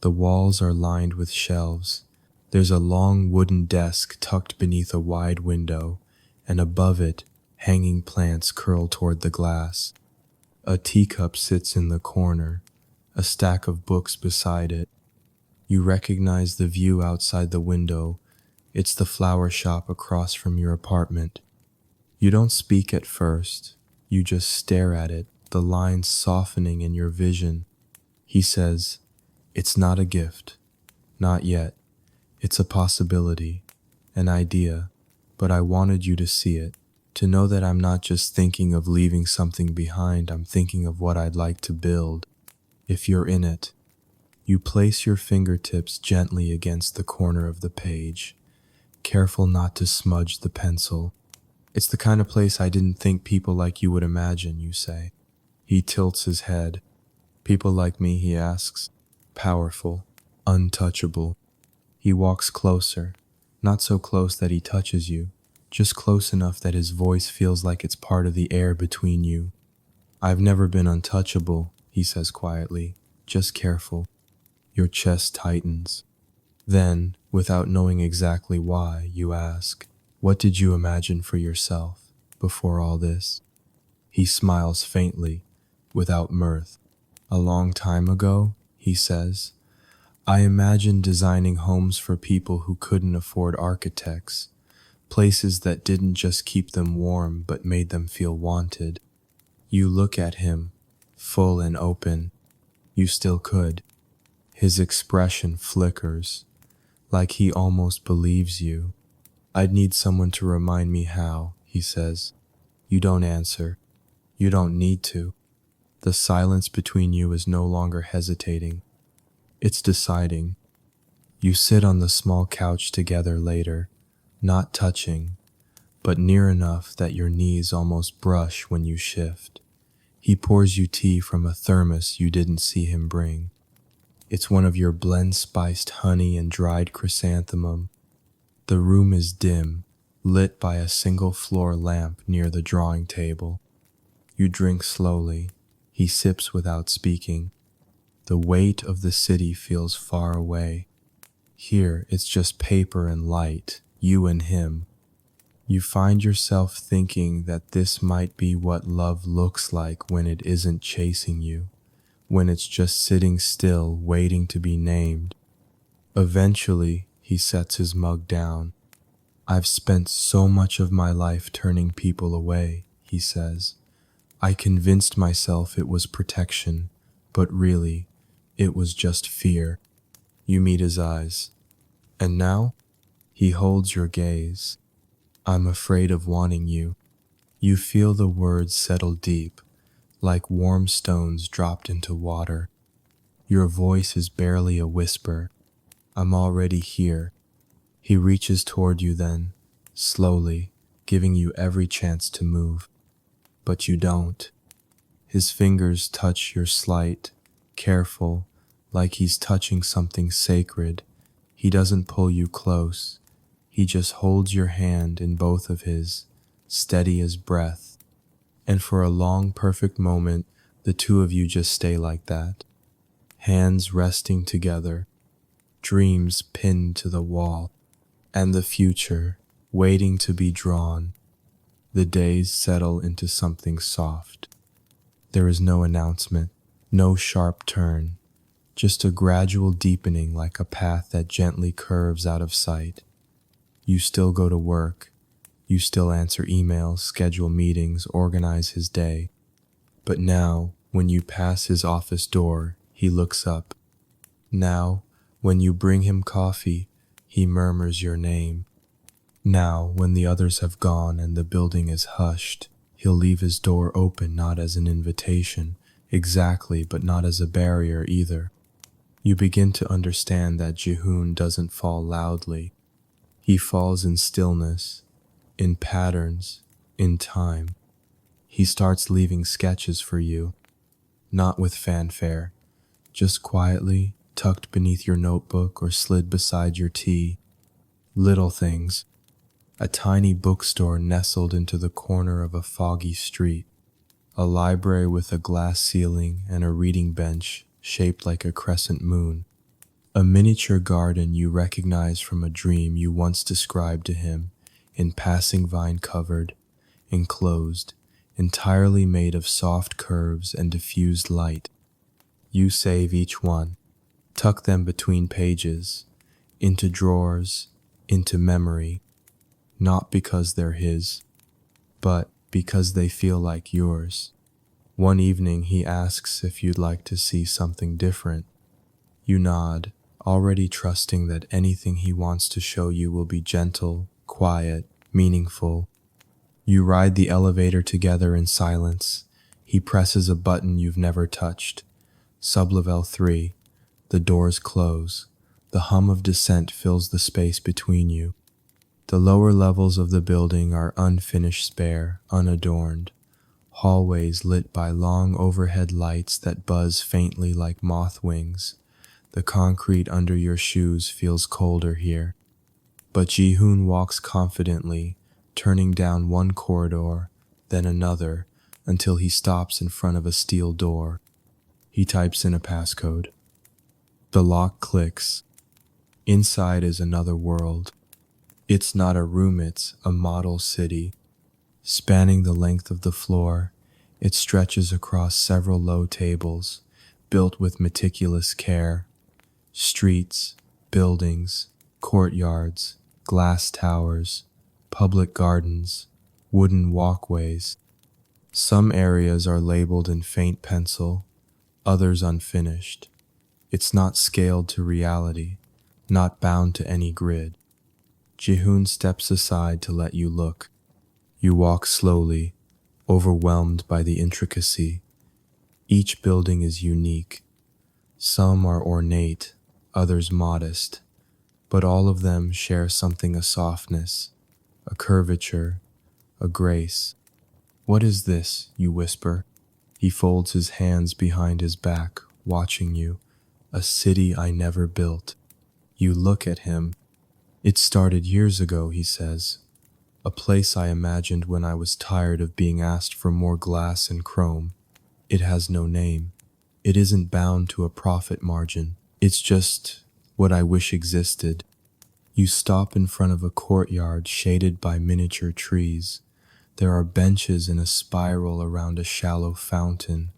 The walls are lined with shelves. There's a long wooden desk tucked beneath a wide window, and above it, hanging plants curl toward the glass. A teacup sits in the corner, a stack of books beside it. You recognize the view outside the window. It's the flower shop across from your apartment. You don't speak at first. You just stare at it, the lines softening in your vision. He says, "It's not a gift. Not yet. It's a possibility, an idea, but I wanted you to see it." To know that I'm not just thinking of leaving something behind, I'm thinking of what I'd like to build. If you're in it, you place your fingertips gently against the corner of the page, careful not to smudge the pencil. It's the kind of place I didn't think people like you would imagine, you say. He tilts his head. People like me, he asks. Powerful, untouchable. He walks closer, not so close that he touches you, just close enough that his voice feels like it's part of the air between you. I've never been untouchable, he says quietly, just careful. Your chest tightens. Then, without knowing exactly why, you ask, what did you imagine for yourself before all this? He smiles faintly, without mirth. A long time ago, he says, I imagined designing homes for people who couldn't afford architects, places that didn't just keep them warm but made them feel wanted. You look at him, full and open. You still could. His expression flickers, like he almost believes you. I'd need someone to remind me how, he says. You don't answer. You don't need to. The silence between you is no longer hesitating. It's deciding. You sit on the small couch together later, not touching, but near enough that your knees almost brush when you shift. He pours you tea from a thermos you didn't see him bring. It's one of your blend-spiced honey and dried chrysanthemum. The room is dim, lit by a single floor lamp near the drawing table. You drink slowly. He sips without speaking. The weight of the city feels far away. Here, it's just paper and light, you and him. You find yourself thinking that this might be what love looks like when it isn't chasing you, when it's just sitting still, waiting to be named. Eventually, he sets his mug down. I've spent so much of my life turning people away, he says. I convinced myself it was protection, but really, it was just fear. You meet his eyes. And now, he holds your gaze. I'm afraid of wanting you. You feel the words settle deep, like warm stones dropped into water. Your voice is barely a whisper. I'm already here. He reaches toward you then, slowly, giving you every chance to move. But you don't. His fingers touch your slight, careful, like he's touching something sacred. He doesn't pull you close. He just holds your hand in both of his, steady as breath. And for a long, perfect moment, the two of you just stay like that. Hands resting together, dreams pinned to the wall, and the future waiting to be drawn. The days settle into something soft. There is no announcement, no sharp turn, just a gradual deepening like a path that gently curves out of sight. You still go to work. You still answer emails, schedule meetings, organize his day. But now, when you pass his office door, he looks up. Now, when you bring him coffee, he murmurs your name. Now, when the others have gone and the building is hushed, he'll leave his door open not as an invitation, exactly, but not as a barrier either. You begin to understand that Jihoon doesn't fall loudly. He falls in stillness, in patterns, in time. He starts leaving sketches for you, not with fanfare, just quietly, tucked beneath your notebook or slid beside your tea. Little things. A tiny bookstore nestled into the corner of a foggy street. A library with a glass ceiling and a reading bench shaped like a crescent moon. A miniature garden you recognize from a dream you once described to him, in passing vine-covered, enclosed, entirely made of soft curves and diffused light. You save each one, tuck them between pages, into drawers, into memory, not because they're his, but because they feel like yours. One evening he asks if you'd like to see something different. You nod, already trusting that anything he wants to show you will be gentle, quiet, meaningful. You ride the elevator together in silence. He presses a button you've never touched. Sublevel 3. The doors close. The hum of descent fills the space between you. The lower levels of the building are unfinished, spare, unadorned. Hallways lit by long overhead lights that buzz faintly like moth wings. The concrete under your shoes feels colder here. But Ji-hoon walks confidently, turning down one corridor, then another, until he stops in front of a steel door. He types in a passcode. The lock clicks. Inside is another world. It's not a room, it's a model city. Spanning the length of the floor, it stretches across several low tables, built with meticulous care. Streets, buildings, courtyards, glass towers, public gardens, wooden walkways. Some areas are labeled in faint pencil, others unfinished. It's not scaled to reality, not bound to any grid. Ji-hoon steps aside to let you look. You walk slowly, overwhelmed by the intricacy. Each building is unique. Some are ornate, others modest, but all of them share something: a softness, a curvature, a grace. What is this? You whisper. He folds his hands behind his back, watching you. A city I never built. You look at him. It started years ago, he says. A place I imagined when I was tired of being asked for more glass and chrome. It has no name. It isn't bound to a profit margin. It's just what I wish existed. You stop in front of a courtyard shaded by miniature trees. There are benches in a spiral around a shallow fountain.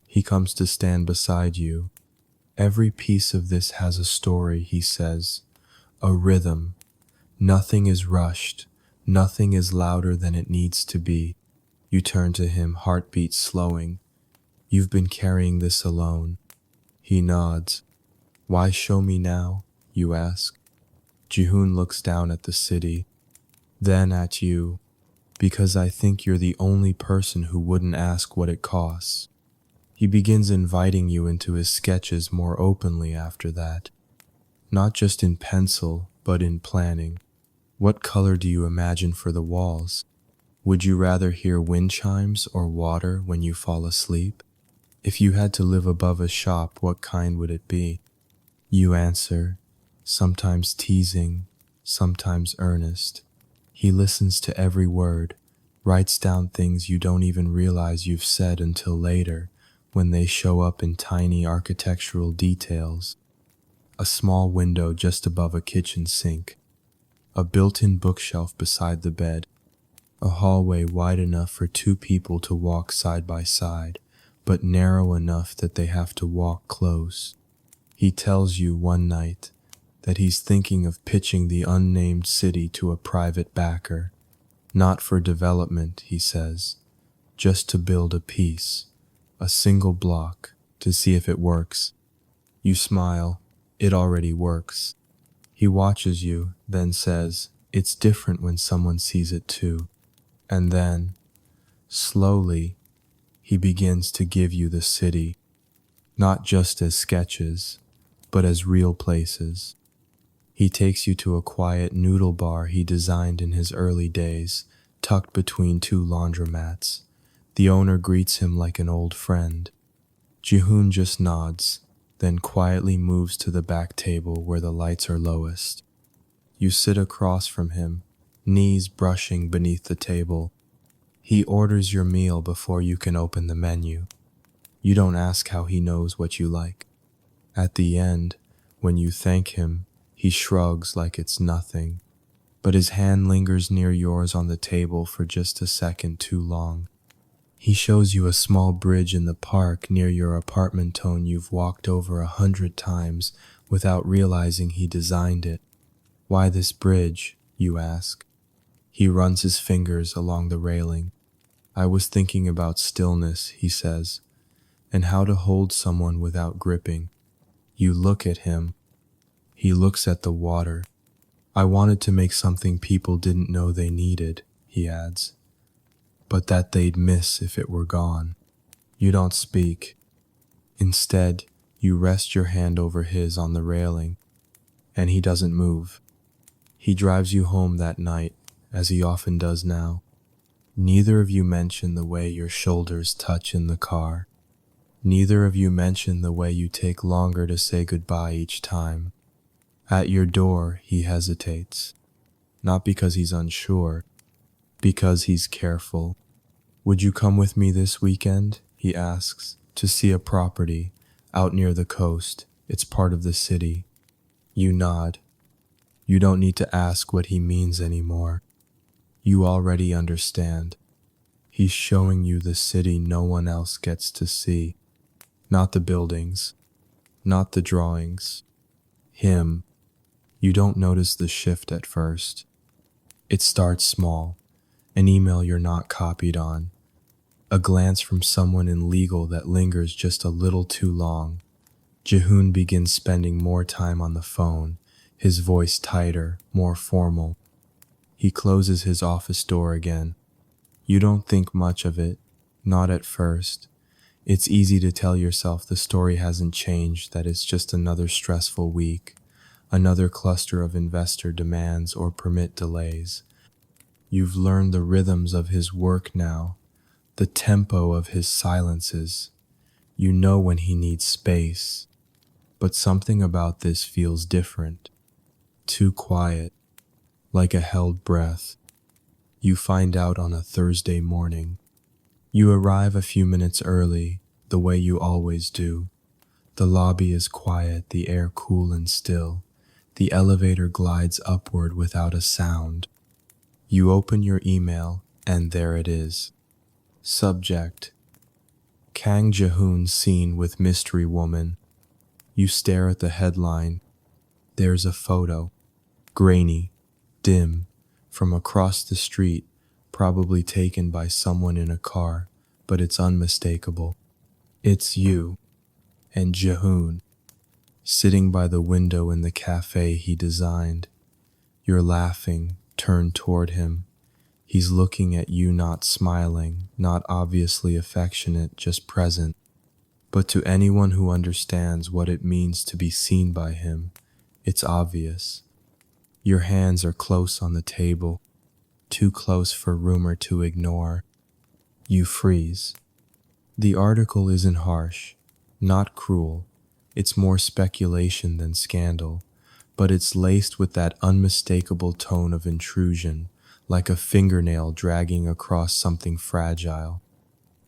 He comes to stand beside you. Every piece of this has a story, he says. A rhythm. Nothing is rushed. Nothing is louder than it needs to be. You turn to him, heartbeat slowing. You've been carrying this alone. He nods. Why show me now? You ask. Ji-hoon looks down at the city, then at you. Because I think you're the only person who wouldn't ask what it costs. He begins inviting you into his sketches more openly after that. Not just in pencil, but in planning. What color do you imagine for the walls? Would you rather hear wind chimes or water when you fall asleep? If you had to live above a shop, what kind would it be? You answer, sometimes teasing, sometimes earnest. He listens to every word, writes down things you don't even realize you've said until later, when they show up in tiny architectural details. A small window just above a kitchen sink. A built-in bookshelf beside the bed. A hallway wide enough for two people to walk side by side, but narrow enough that they have to walk close. He tells you one night that he's thinking of pitching the unnamed city to a private backer. Not for development, he says, just to build a piece, a single block, to see if it works. You smile. It already works. He watches you, then says, it's different when someone sees it too. And then, slowly, he begins to give you the city, not just as sketches, but as real places. He takes you to a quiet noodle bar he designed in his early days, tucked between two laundromats. The owner greets him like an old friend. Ji-hoon just nods, then quietly moves to the back table where the lights are lowest. You sit across from him, knees brushing beneath the table. He orders your meal before you can open the menu. You don't ask how he knows what you like. At the end, when you thank him, he shrugs like it's nothing, but his hand lingers near yours on the table for just a second too long. He shows you a small bridge in the park near your apartment tone you've walked over 100 times without realizing he designed it. Why this bridge, you ask. He runs his fingers along the railing. I was thinking about stillness, he says, and how to hold someone without gripping. You look at him. He looks at the water. I wanted to make something people didn't know they needed, he adds. but that they'd miss if it were gone. You don't speak. Instead, you rest your hand over his on the railing, and he doesn't move. He drives you home that night, as he often does now. Neither of you mention the way your shoulders touch in the car. Neither of you mention the way you take longer to say goodbye each time. At your door, he hesitates. Not because he's unsure, because he's careful. Would you come with me this weekend? He asks, to see a property out near the coast. It's part of the city. You nod. You don't need to ask what he means anymore. You already understand. He's showing you the city no one else gets to see. Not the buildings, not the drawings. Him. You don't notice the shift at first. It starts small. An email you're not copied on. A glance from someone in legal that lingers just a little too long. Jehoon begins spending more time on the phone, his voice tighter, more formal. He closes his office door again. You don't think much of it, not at first. It's easy to tell yourself the story hasn't changed, that it's just another stressful week, another cluster of investor demands or permit delays. You've learned the rhythms of his work now, the tempo of his silences. You know when he needs space, but something about this feels different, too quiet, like a held breath. You find out on a Thursday morning. You arrive a few minutes early, the way you always do. The lobby is quiet, the air cool and still. The elevator glides upward without a sound. You open your email, and there it is. Subject: Kang Jehoon seen with mystery woman. You stare at the headline. There's a photo, grainy, dim, from across the street, probably taken by someone in a car, but it's unmistakable. It's you and Jehoon, sitting by the window in the cafe he designed. You're laughing, turned toward him. He's looking at you, not smiling, not obviously affectionate, just present. But to anyone who understands what it means to be seen by him, it's obvious. Your hands are close on the table, too close for rumor to ignore. You freeze. The article isn't harsh, not cruel. It's more speculation than scandal, but it's laced with that unmistakable tone of intrusion, like a fingernail dragging across something fragile.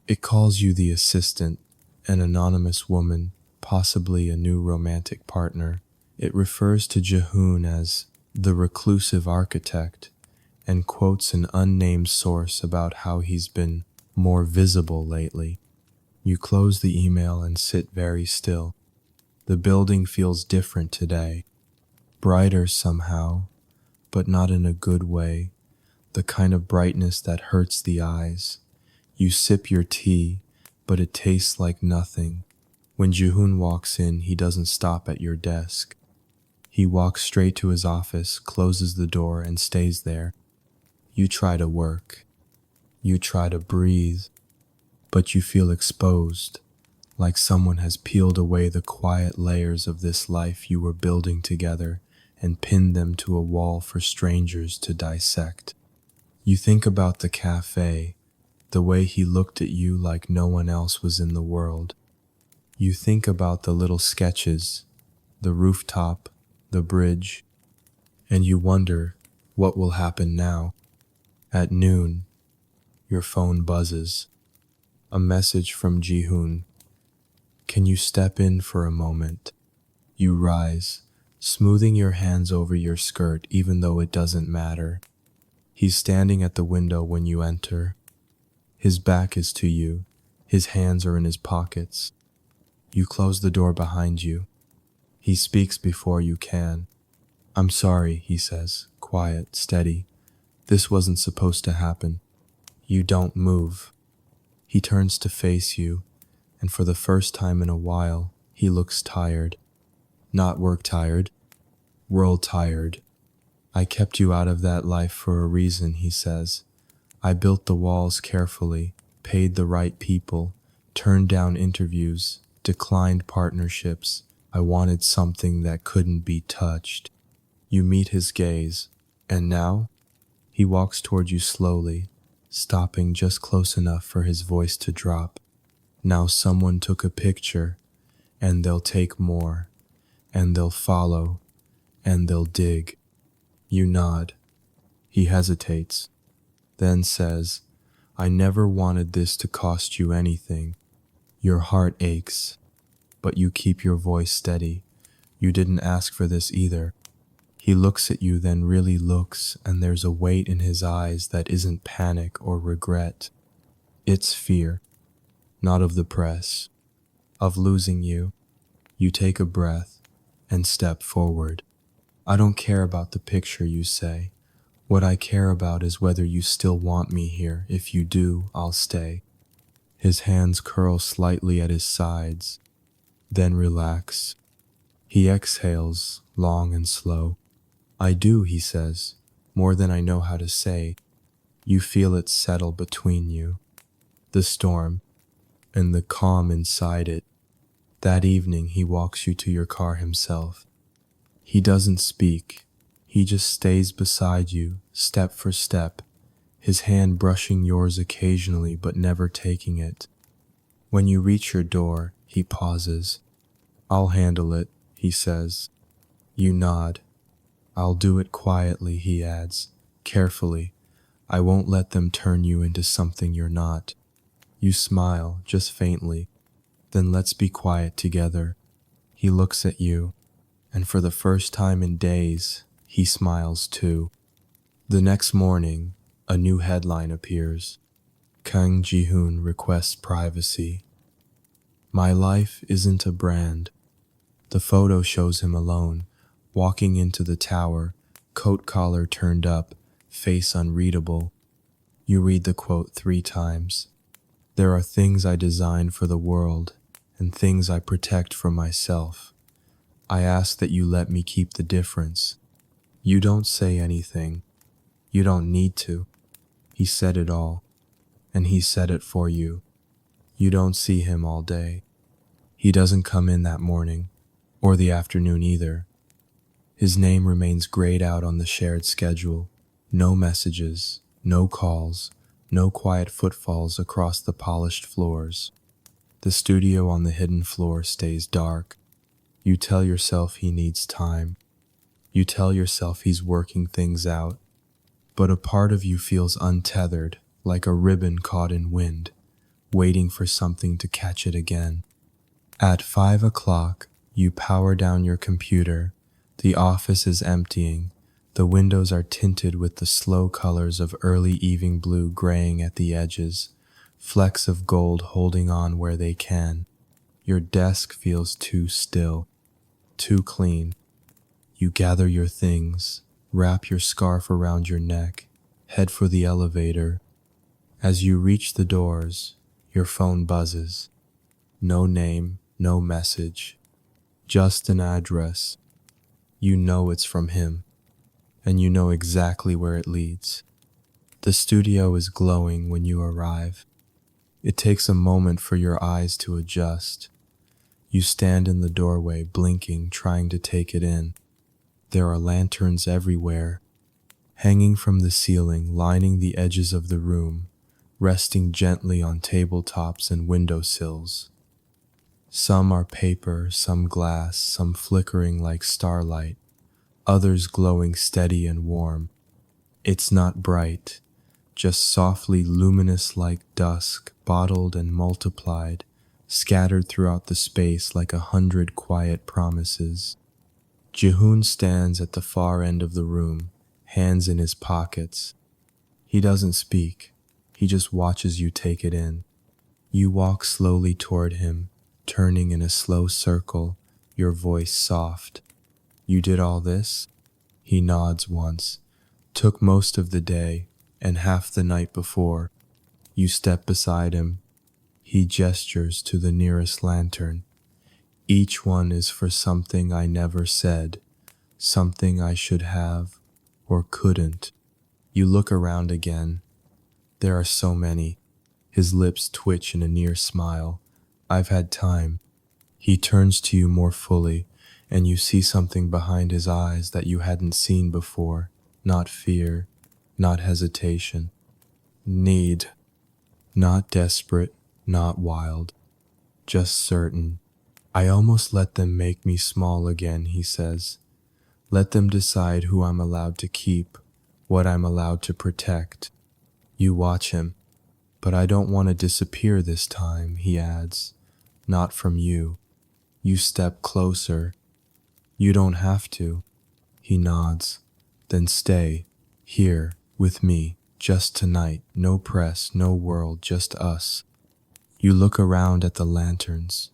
It calls you the assistant, an anonymous woman, possibly a new romantic partner. It refers to Jehoon as the reclusive architect, and quotes an unnamed source about how he's been more visible lately. You close the email and sit very still. The building feels different today, brighter somehow, but not in a good way, the kind of brightness that hurts the eyes. You sip your tea, but it tastes like nothing. When Jehoon walks in, he doesn't stop at your desk. He walks straight to his office, closes the door, and stays there. You try to work. You try to breathe, but you feel exposed, like someone has peeled away the quiet layers of this life you were building together and pinned them to a wall for strangers to dissect. You think about the cafe, the way he looked at you like no one else was in the world. You think about the little sketches, the rooftop, the bridge, and you wonder what will happen now. At noon, your phone buzzes. A message from Jehoon. Can you step in for a moment? You rise, smoothing your hands over your skirt even though it doesn't matter. He's standing at the window when you enter. His back is to you. His hands are in his pockets. You close the door behind you. He speaks before you can. I'm sorry, he says, quiet, steady. This wasn't supposed to happen. You don't move. He turns to face you, and for the first time in a while, he looks tired. Not work tired, world tired. I kept you out of that life for a reason, he says. I built the walls carefully, paid the right people, turned down interviews, declined partnerships. I wanted something that couldn't be touched. You meet his gaze, and now he walks toward you slowly, stopping just close enough for his voice to drop. Now someone took a picture, and they'll take more, and they'll follow, and they'll dig. You nod. He hesitates, then says, I never wanted this to cost you anything. Your heart aches, but you keep your voice steady. You didn't ask for this either. He looks at you, then really looks, and there's a weight in his eyes that isn't panic or regret. It's fear, not of the press, of losing you. You take a breath and step forward. I don't care about the picture, you say. What I care about is whether you still want me here. If you do, I'll stay. His hands curl slightly at his sides, then relax. He exhales, long and slow. I do, he says, more than I know how to say. You feel it settle between you, the storm, and the calm inside it. That evening he walks you to your car himself. He doesn't speak. He just stays beside you, step for step, his hand brushing yours occasionally but never taking it. When you reach your door, he pauses. I'll handle it, he says. You nod. I'll do it quietly, he adds, carefully. I won't let them turn you into something you're not. You smile, just faintly. Then let's be quiet together. He looks at you, and for the first time in days, he smiles too. The next morning, a new headline appears. Kang Ji-hoon requests privacy. My life isn't a brand. The photo shows him alone, walking into the tower, coat collar turned up, face unreadable. You read the quote 3 times. There are things I design for the world, and things I protect from myself. I ask that you let me keep the difference. You don't say anything. You don't need to. He said it all, and he said it for you. You don't see him all day. He doesn't come in that morning, or the afternoon either. His name remains grayed out on the shared schedule. No messages, no calls, no quiet footfalls across the polished floors. The studio on the hidden floor stays dark. You tell yourself he needs time. You tell yourself he's working things out. But a part of you feels untethered, like a ribbon caught in wind, waiting for something to catch it again. At 5 o'clock, you power down your computer. The office is emptying. The windows are tinted with the slow colors of early evening blue graying at the edges, flecks of gold holding on where they can. Your desk feels too still, too clean. You gather your things, wrap your scarf around your neck, head for the elevator. As you reach the doors, your phone buzzes. No name, no message, just an address. You know it's from him, and you know exactly where it leads. The studio is glowing when you arrive. It takes a moment for your eyes to adjust. You stand in the doorway, blinking, trying to take it in. There are lanterns everywhere, hanging from the ceiling, lining the edges of the room, resting gently on tabletops and windowsills. Some are paper, some glass, some flickering like starlight, others glowing steady and warm. It's not bright, just softly luminous like dusk, bottled and multiplied, scattered throughout the space like 100 quiet promises. Ji-hoon stands at the far end of the room, hands in his pockets. He doesn't speak, he just watches you take it in. You walk slowly toward him, turning in a slow circle, your voice soft. You did all this? He nods once. Took most of the day, and half the night before. You step beside him. He gestures to the nearest lantern. Each one is for something I never said, something I should have or couldn't. You look around again. There are so many. His lips twitch in a near smile. I've had time. He turns to you more fully, and you see something behind his eyes that you hadn't seen before. Not fear, not hesitation. Need. Not desperate, not wild. Just certain. I almost let them make me small again, he says. Let them decide who I'm allowed to keep, what I'm allowed to protect. You watch him. But I don't want to disappear this time, he adds. Not from you. You step closer. You don't have to. He nods. Then stay, here, with me, just tonight. No press, no world, just us. You look around at the lanterns.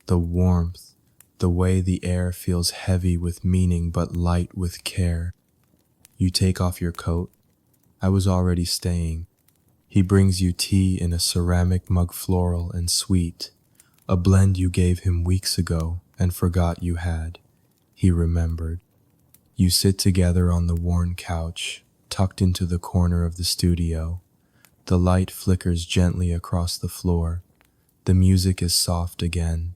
The warmth, the way the air feels heavy with meaning but light with care. You take off your coat. I was already staying. He brings you tea in a ceramic mug, floral and sweet, a blend you gave him weeks ago and forgot you had. He remembered. You sit together on the worn couch, tucked into the corner of the studio. The light flickers gently across the floor. The music is soft again,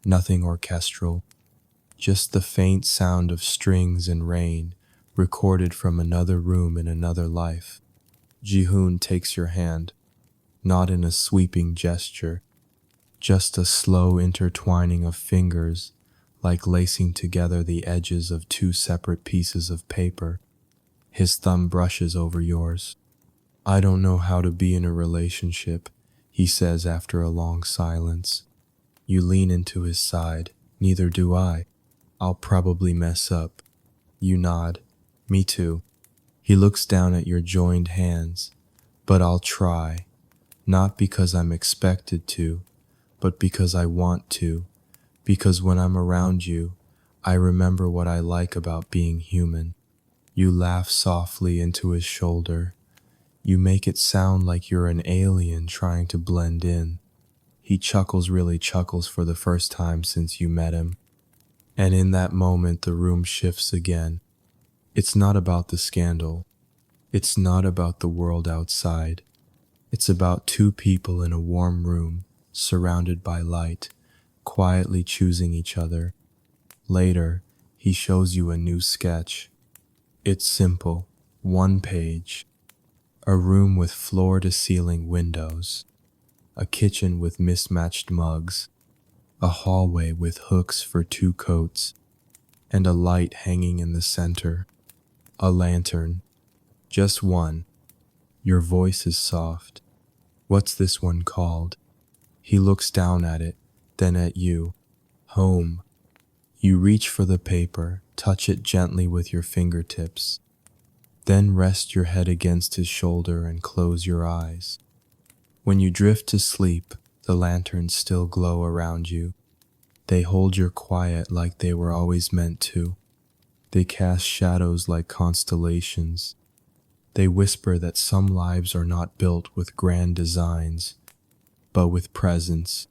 nothing orchestral, just the faint sound of strings and rain, recorded from another room in another life. Ji-hoon takes your hand, not in a sweeping gesture, just a slow intertwining of fingers, like lacing together the edges of two separate pieces of paper. His thumb brushes over yours. I don't know how to be in a relationship, he says after a long silence. You lean into his side. Neither do I. I'll probably mess up. You nod. Me too. He looks down at your joined hands. But I'll try. Not because I'm expected to, but because I want to. Because when I'm around you, I remember what I like about being human. You laugh softly into his shoulder. You make it sound like you're an alien trying to blend in. He really chuckles for the first time since you met him. And in that moment, the room shifts again. It's not about the scandal. It's not about the world outside. It's about two people in a warm room, surrounded by light, quietly choosing each other. Later, he shows you a new sketch. It's simple, one page. A room with floor-to-ceiling windows. A kitchen with mismatched mugs. A hallway with hooks for two coats. And a light hanging in the center. A lantern. Just one. Your voice is soft. What's this one called? He looks down at it, then at you. Home. You reach for the paper, touch it gently with your fingertips. Then rest your head against his shoulder and close your eyes. When you drift to sleep, the lanterns still glow around you. They hold your quiet like they were always meant to. They cast shadows like constellations. They whisper that some lives are not built with grand designs, but with presence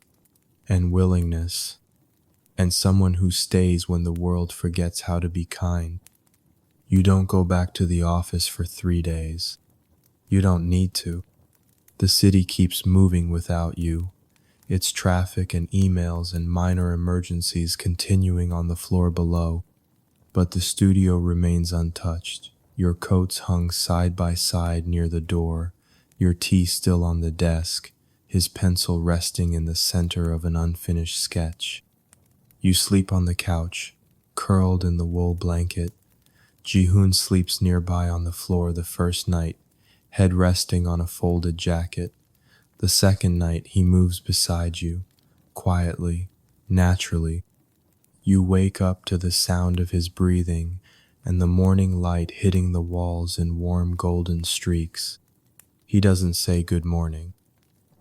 and willingness, and someone who stays when the world forgets how to be kind. You don't go back to the office for 3 days. You don't need to. The city keeps moving without you, its traffic and emails and minor emergencies continuing on the floor below. But the studio remains untouched, your coats hung side by side near the door, your tea still on the desk, his pencil resting in the center of an unfinished sketch. You sleep on the couch, curled in the wool blanket. Ji-hoon sleeps nearby on the floor the first night, head resting on a folded jacket. The second night he moves beside you, quietly, naturally. You wake up to the sound of his breathing and the morning light hitting the walls in warm golden streaks. He doesn't say good morning.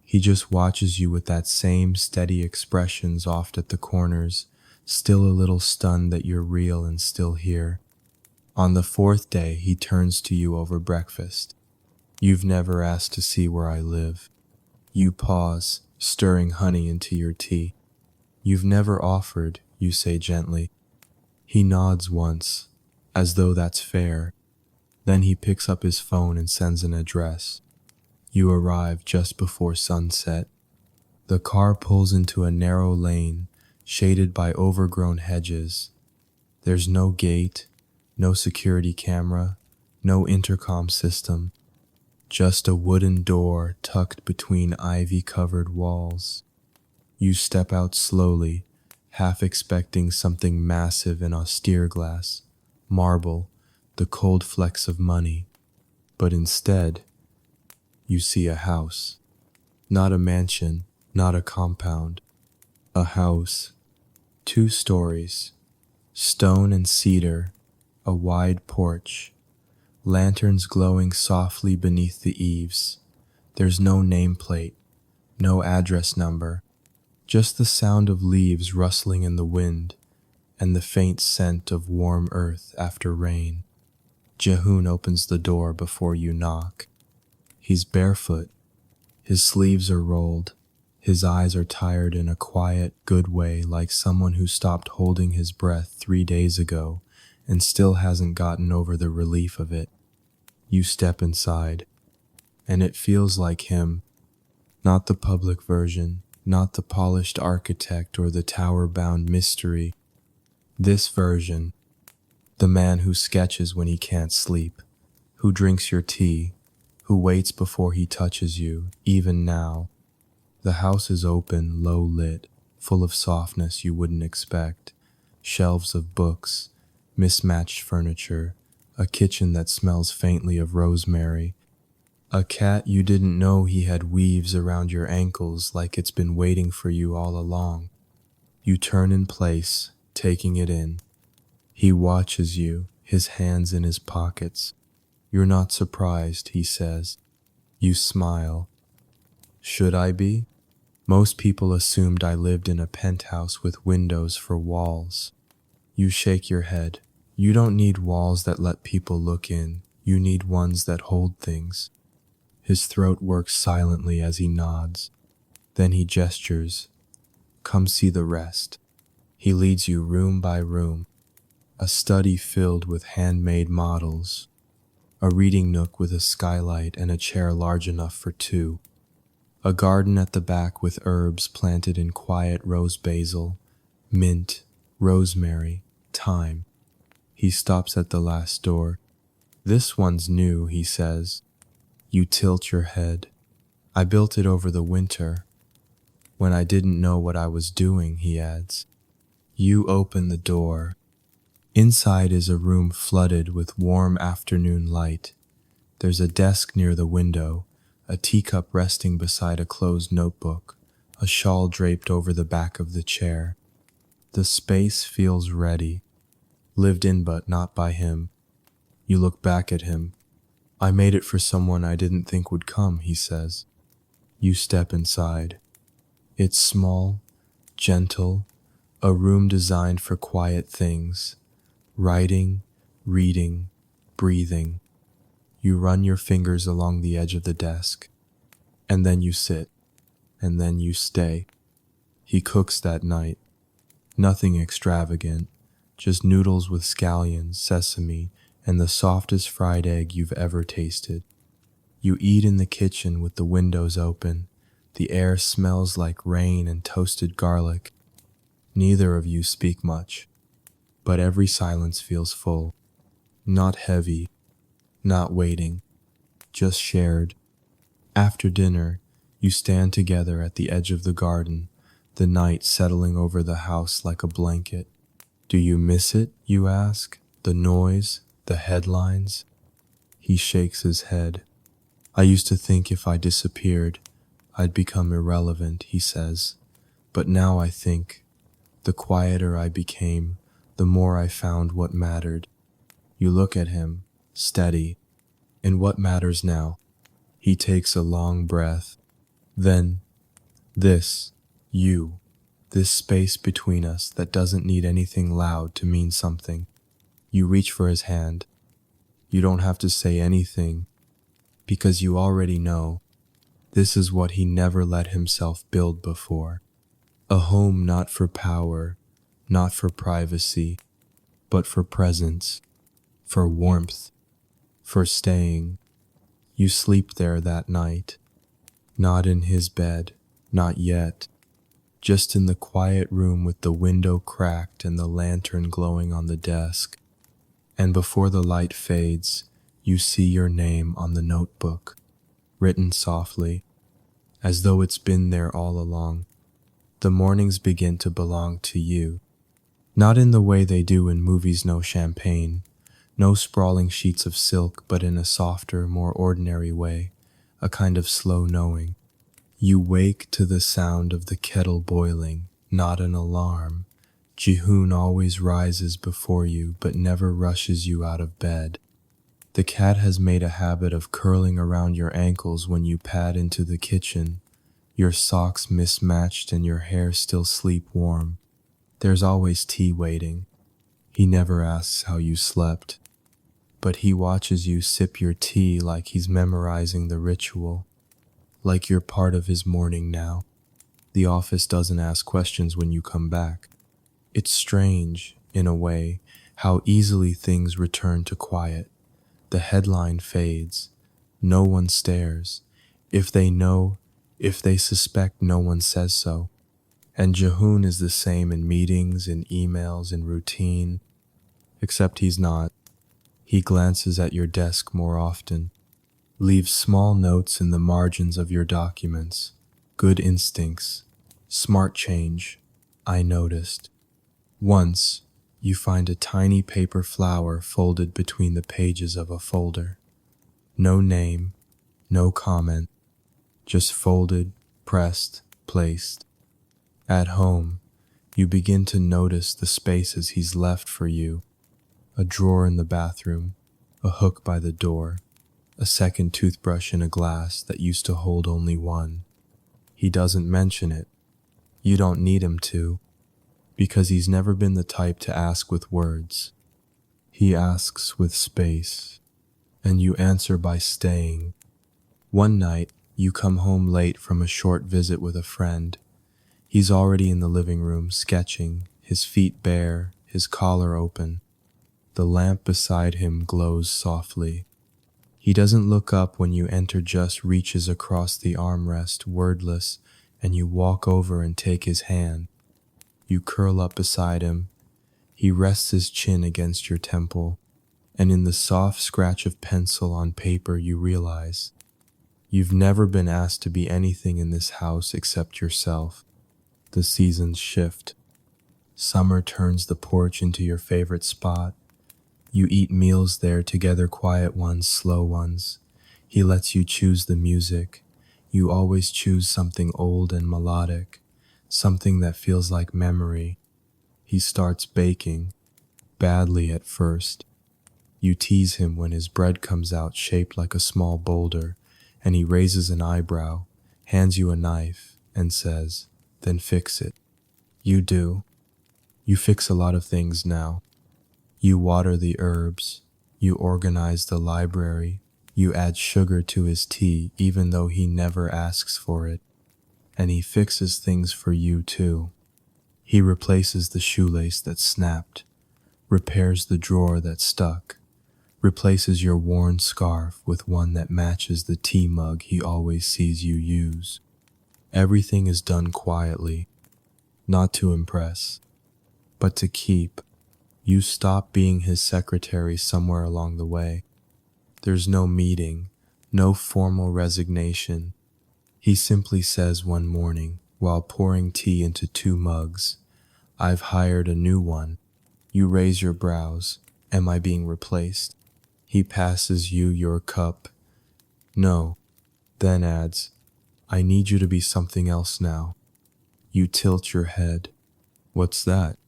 He just watches you with that same steady expressions oft at the corners, still a little stunned that you're real and still here. On the fourth day, he turns to you over breakfast. You've never asked to see where I live. You pause, stirring honey into your tea. You've never offered, you say gently. He nods once, as though that's fair. Then he picks up his phone and sends an address. You arrive just before sunset. The car pulls into a narrow lane, shaded by overgrown hedges. There's no gate, no security camera, no intercom system, just a wooden door tucked between ivy-covered walls. You step out slowly, half expecting something massive and austere: glass, marble, the cold flecks of money. But instead, you see a house. Not a mansion, not a compound. A house. 2 stories. Stone and cedar. A wide porch. Lanterns glowing softly beneath the eaves. There's no nameplate, no address number. Just the sound of leaves rustling in the wind and the faint scent of warm earth after rain. Jehoon opens the door before you knock. He's barefoot. His sleeves are rolled. His eyes are tired in a quiet, good way, like someone who stopped holding his breath 3 days ago and still hasn't gotten over the relief of it. You step inside, and it feels like him. Not the public version, not the polished architect or the tower-bound mystery. This version. The man who sketches when he can't sleep, who drinks your tea, who waits before he touches you, even now. The house is open, low lit, full of softness you wouldn't expect. Shelves of books, mismatched furniture, a kitchen that smells faintly of rosemary. A cat you didn't know he had weaves around your ankles like it's been waiting for you all along. You turn in place, taking it in. He watches you, his hands in his pockets. You're not surprised, he says. You smile. Should I be? Most people assumed I lived in a penthouse with windows for walls. You shake your head. You don't need walls that let people look in. You need ones that hold things. His throat works silently as he nods. Then he gestures. Come see the rest. He leads you room by room. A study filled with handmade models. A reading nook with a skylight and a chair large enough for 2. A garden at the back with herbs planted in quiet rose basil, mint, rosemary, thyme. He stops at the last door. This one's new, he says. You tilt your head. I built it over the winter. When I didn't know what I was doing, he adds. You open the door. Inside is a room flooded with warm afternoon light. There's a desk near the window, a teacup resting beside a closed notebook, a shawl draped over the back of the chair. The space feels ready, lived in but not by him. You look back at him. I made it for someone I didn't think would come, he says. You step inside. It's small, gentle, a room designed for quiet things. Writing, reading, breathing. You run your fingers along the edge of the desk. And then you sit. And then you stay. He cooks that night. Nothing extravagant. Just noodles with scallions, sesame, and the softest fried egg you've ever tasted. You eat in the kitchen with the windows open. The air smells like rain and toasted garlic. Neither of you speak much. But every silence feels full. Not heavy, not waiting, just shared. After dinner, you stand together at the edge of the garden, the night settling over the house like a blanket. Do you miss it, you ask? The noise, the headlines? He shakes his head. I used to think if I disappeared, I'd become irrelevant, he says. But now I think, the quieter I became, the more I found what mattered. You look at him, steady. And what matters now? He takes a long breath. Then, this, you, this space between us that doesn't need anything loud to mean something. You reach for his hand. You don't have to say anything, because you already know. This is what he never let himself build before. A home not for power, not for privacy, but for presence, for warmth, for staying. You sleep there that night, Not in his bed, not yet. Just in the quiet room with the window cracked and the lantern glowing on the desk. And before the light fades, you see your name on the notebook, written softly, as though it's been there all along. The mornings begin to belong to you, not in the way they do in movies. No champagne, no sprawling sheets of silk, but in a softer, more ordinary way, a kind of slow knowing. You wake to the sound of the kettle boiling, not an alarm. Jihoon always rises before you, but never rushes you out of bed. The cat has made a habit of curling around your ankles when you pad into the kitchen, your socks mismatched and your hair still sleep warm. There's always tea waiting. He never asks how you slept, but he watches you sip your tea like he's memorizing the ritual, like you're part of his morning now. The office doesn't ask questions when you come back. It's strange, in a way, how easily things return to quiet. The headline fades. No one stares. If they know, if they suspect, no one says so. And Jihoon is the same in meetings, in emails, in routine. Except he's not. He glances at your desk more often, leaves small notes in the margins of your documents. Good instincts. Smart change. I noticed. Once, you find a tiny paper flower folded between the pages of a folder. No name, no comment, just folded, pressed, placed. At home, you begin to notice the spaces he's left for you. A drawer in the bathroom, a hook by the door, a second toothbrush in a glass that used to hold only one. He doesn't mention it. You don't need him to, because he's never been the type to ask with words. He asks with space, and you answer by staying. One night, you come home late from a short visit with a friend. He's already in the living room, sketching, his feet bare, his collar open. The lamp beside him glows softly. He doesn't look up when you enter, just reaches across the armrest, wordless, and you walk over and take his hand. You curl up beside him. He rests his chin against your temple, and in the soft scratch of pencil on paper you realize you've never been asked to be anything in this house except yourself. The seasons shift. Summer turns the porch into your favorite spot. You eat meals there together, quiet ones, slow ones. He lets you choose the music. You always choose something old and melodic, something that feels like memory. He starts baking, badly at first. You tease him when his bread comes out shaped like a small boulder, and he raises an eyebrow, hands you a knife, and says, "Then fix it." You do. You fix a lot of things now. You water the herbs. You organize the library. You add sugar to his tea, even though he never asks for it. And he fixes things for you too. He replaces the shoelace that snapped, repairs the drawer that stuck, replaces your worn scarf with one that matches the tea mug he always sees you use. Everything is done quietly, not to impress, but to keep. You stop being his secretary somewhere along the way. There's no meeting, no formal resignation. He simply says one morning, while pouring tea into 2 mugs, "I've hired a new one." You raise your brows. Am I being replaced? He passes you your cup. No. Then adds, "I need you to be something else now." You tilt your head. "What's that?"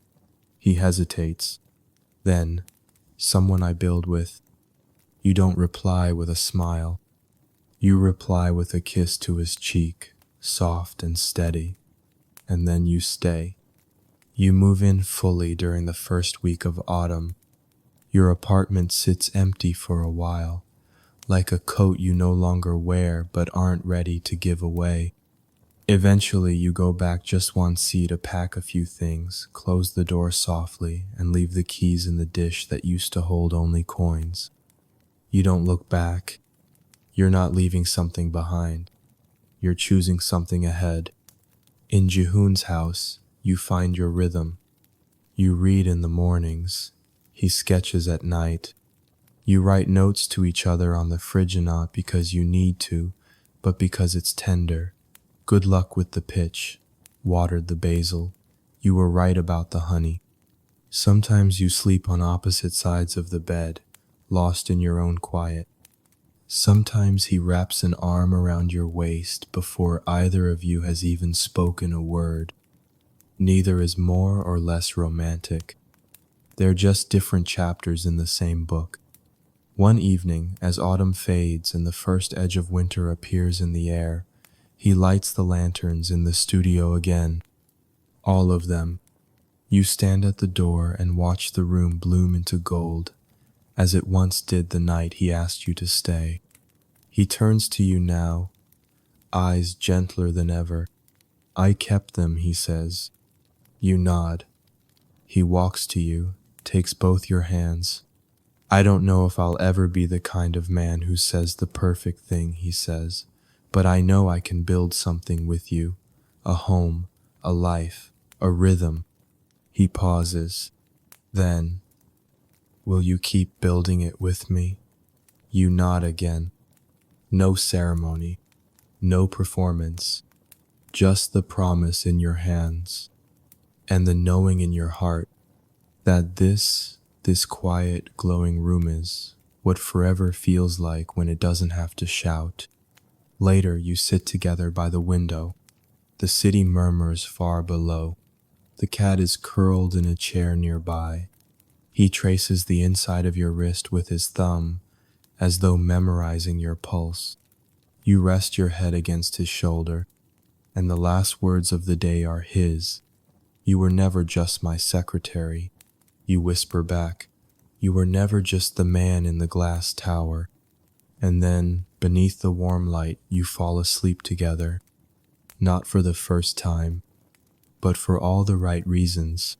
He hesitates. Then, "Someone I build with." You don't reply with a smile. You reply with a kiss to his cheek, soft and steady. And then you stay. You move in fully during the first week of autumn. Your apartment sits empty for a while, like a coat you no longer wear but aren't ready to give away. Eventually, you go back just once to pack a few things, close the door softly, and leave the keys in the dish that used to hold only coins. You don't look back. You're not leaving something behind. you're choosing something ahead. In Jihoon's house, you find your rhythm. You read in the mornings. He sketches at night. You write notes to each other on the fridge, not because you need to, but because it's tender. Good luck with the pitch. Watered the basil. You were right about the honey. Sometimes you sleep on opposite sides of the bed, lost in your own quiet. Sometimes he wraps an arm around your waist before either of you has even spoken a word. Neither is more or less romantic. They're just different chapters in the same book. One evening, as autumn fades and the first edge of winter appears in the air, he lights the lanterns in the studio again. All of them. You stand at the door and watch the room bloom into gold, as it once did the night he asked you to stay. He turns to you now, eyes gentler than ever. "I kept them," he says. You nod. He walks to you, takes both your hands. "I don't know if I'll ever be the kind of man who says the perfect thing," he says, "but I know I can build something with you. A home, a life, a rhythm." He pauses. Then, "Will you keep building it with me?" You nod again. No ceremony, no performance, just the promise in your hands and the knowing in your heart that this quiet, glowing room is what forever feels like when it doesn't have to shout. Later, you sit together by the window. The city murmurs far below. The cat is curled in a chair nearby. He traces the inside of your wrist with his thumb, as though memorizing your pulse. You rest your head against his shoulder, and the last words of the day are his. "You were never just my secretary," you whisper back. "You were never just the man in the glass tower." And then, beneath the warm light, you fall asleep together. Not for the first time, but for all the right reasons.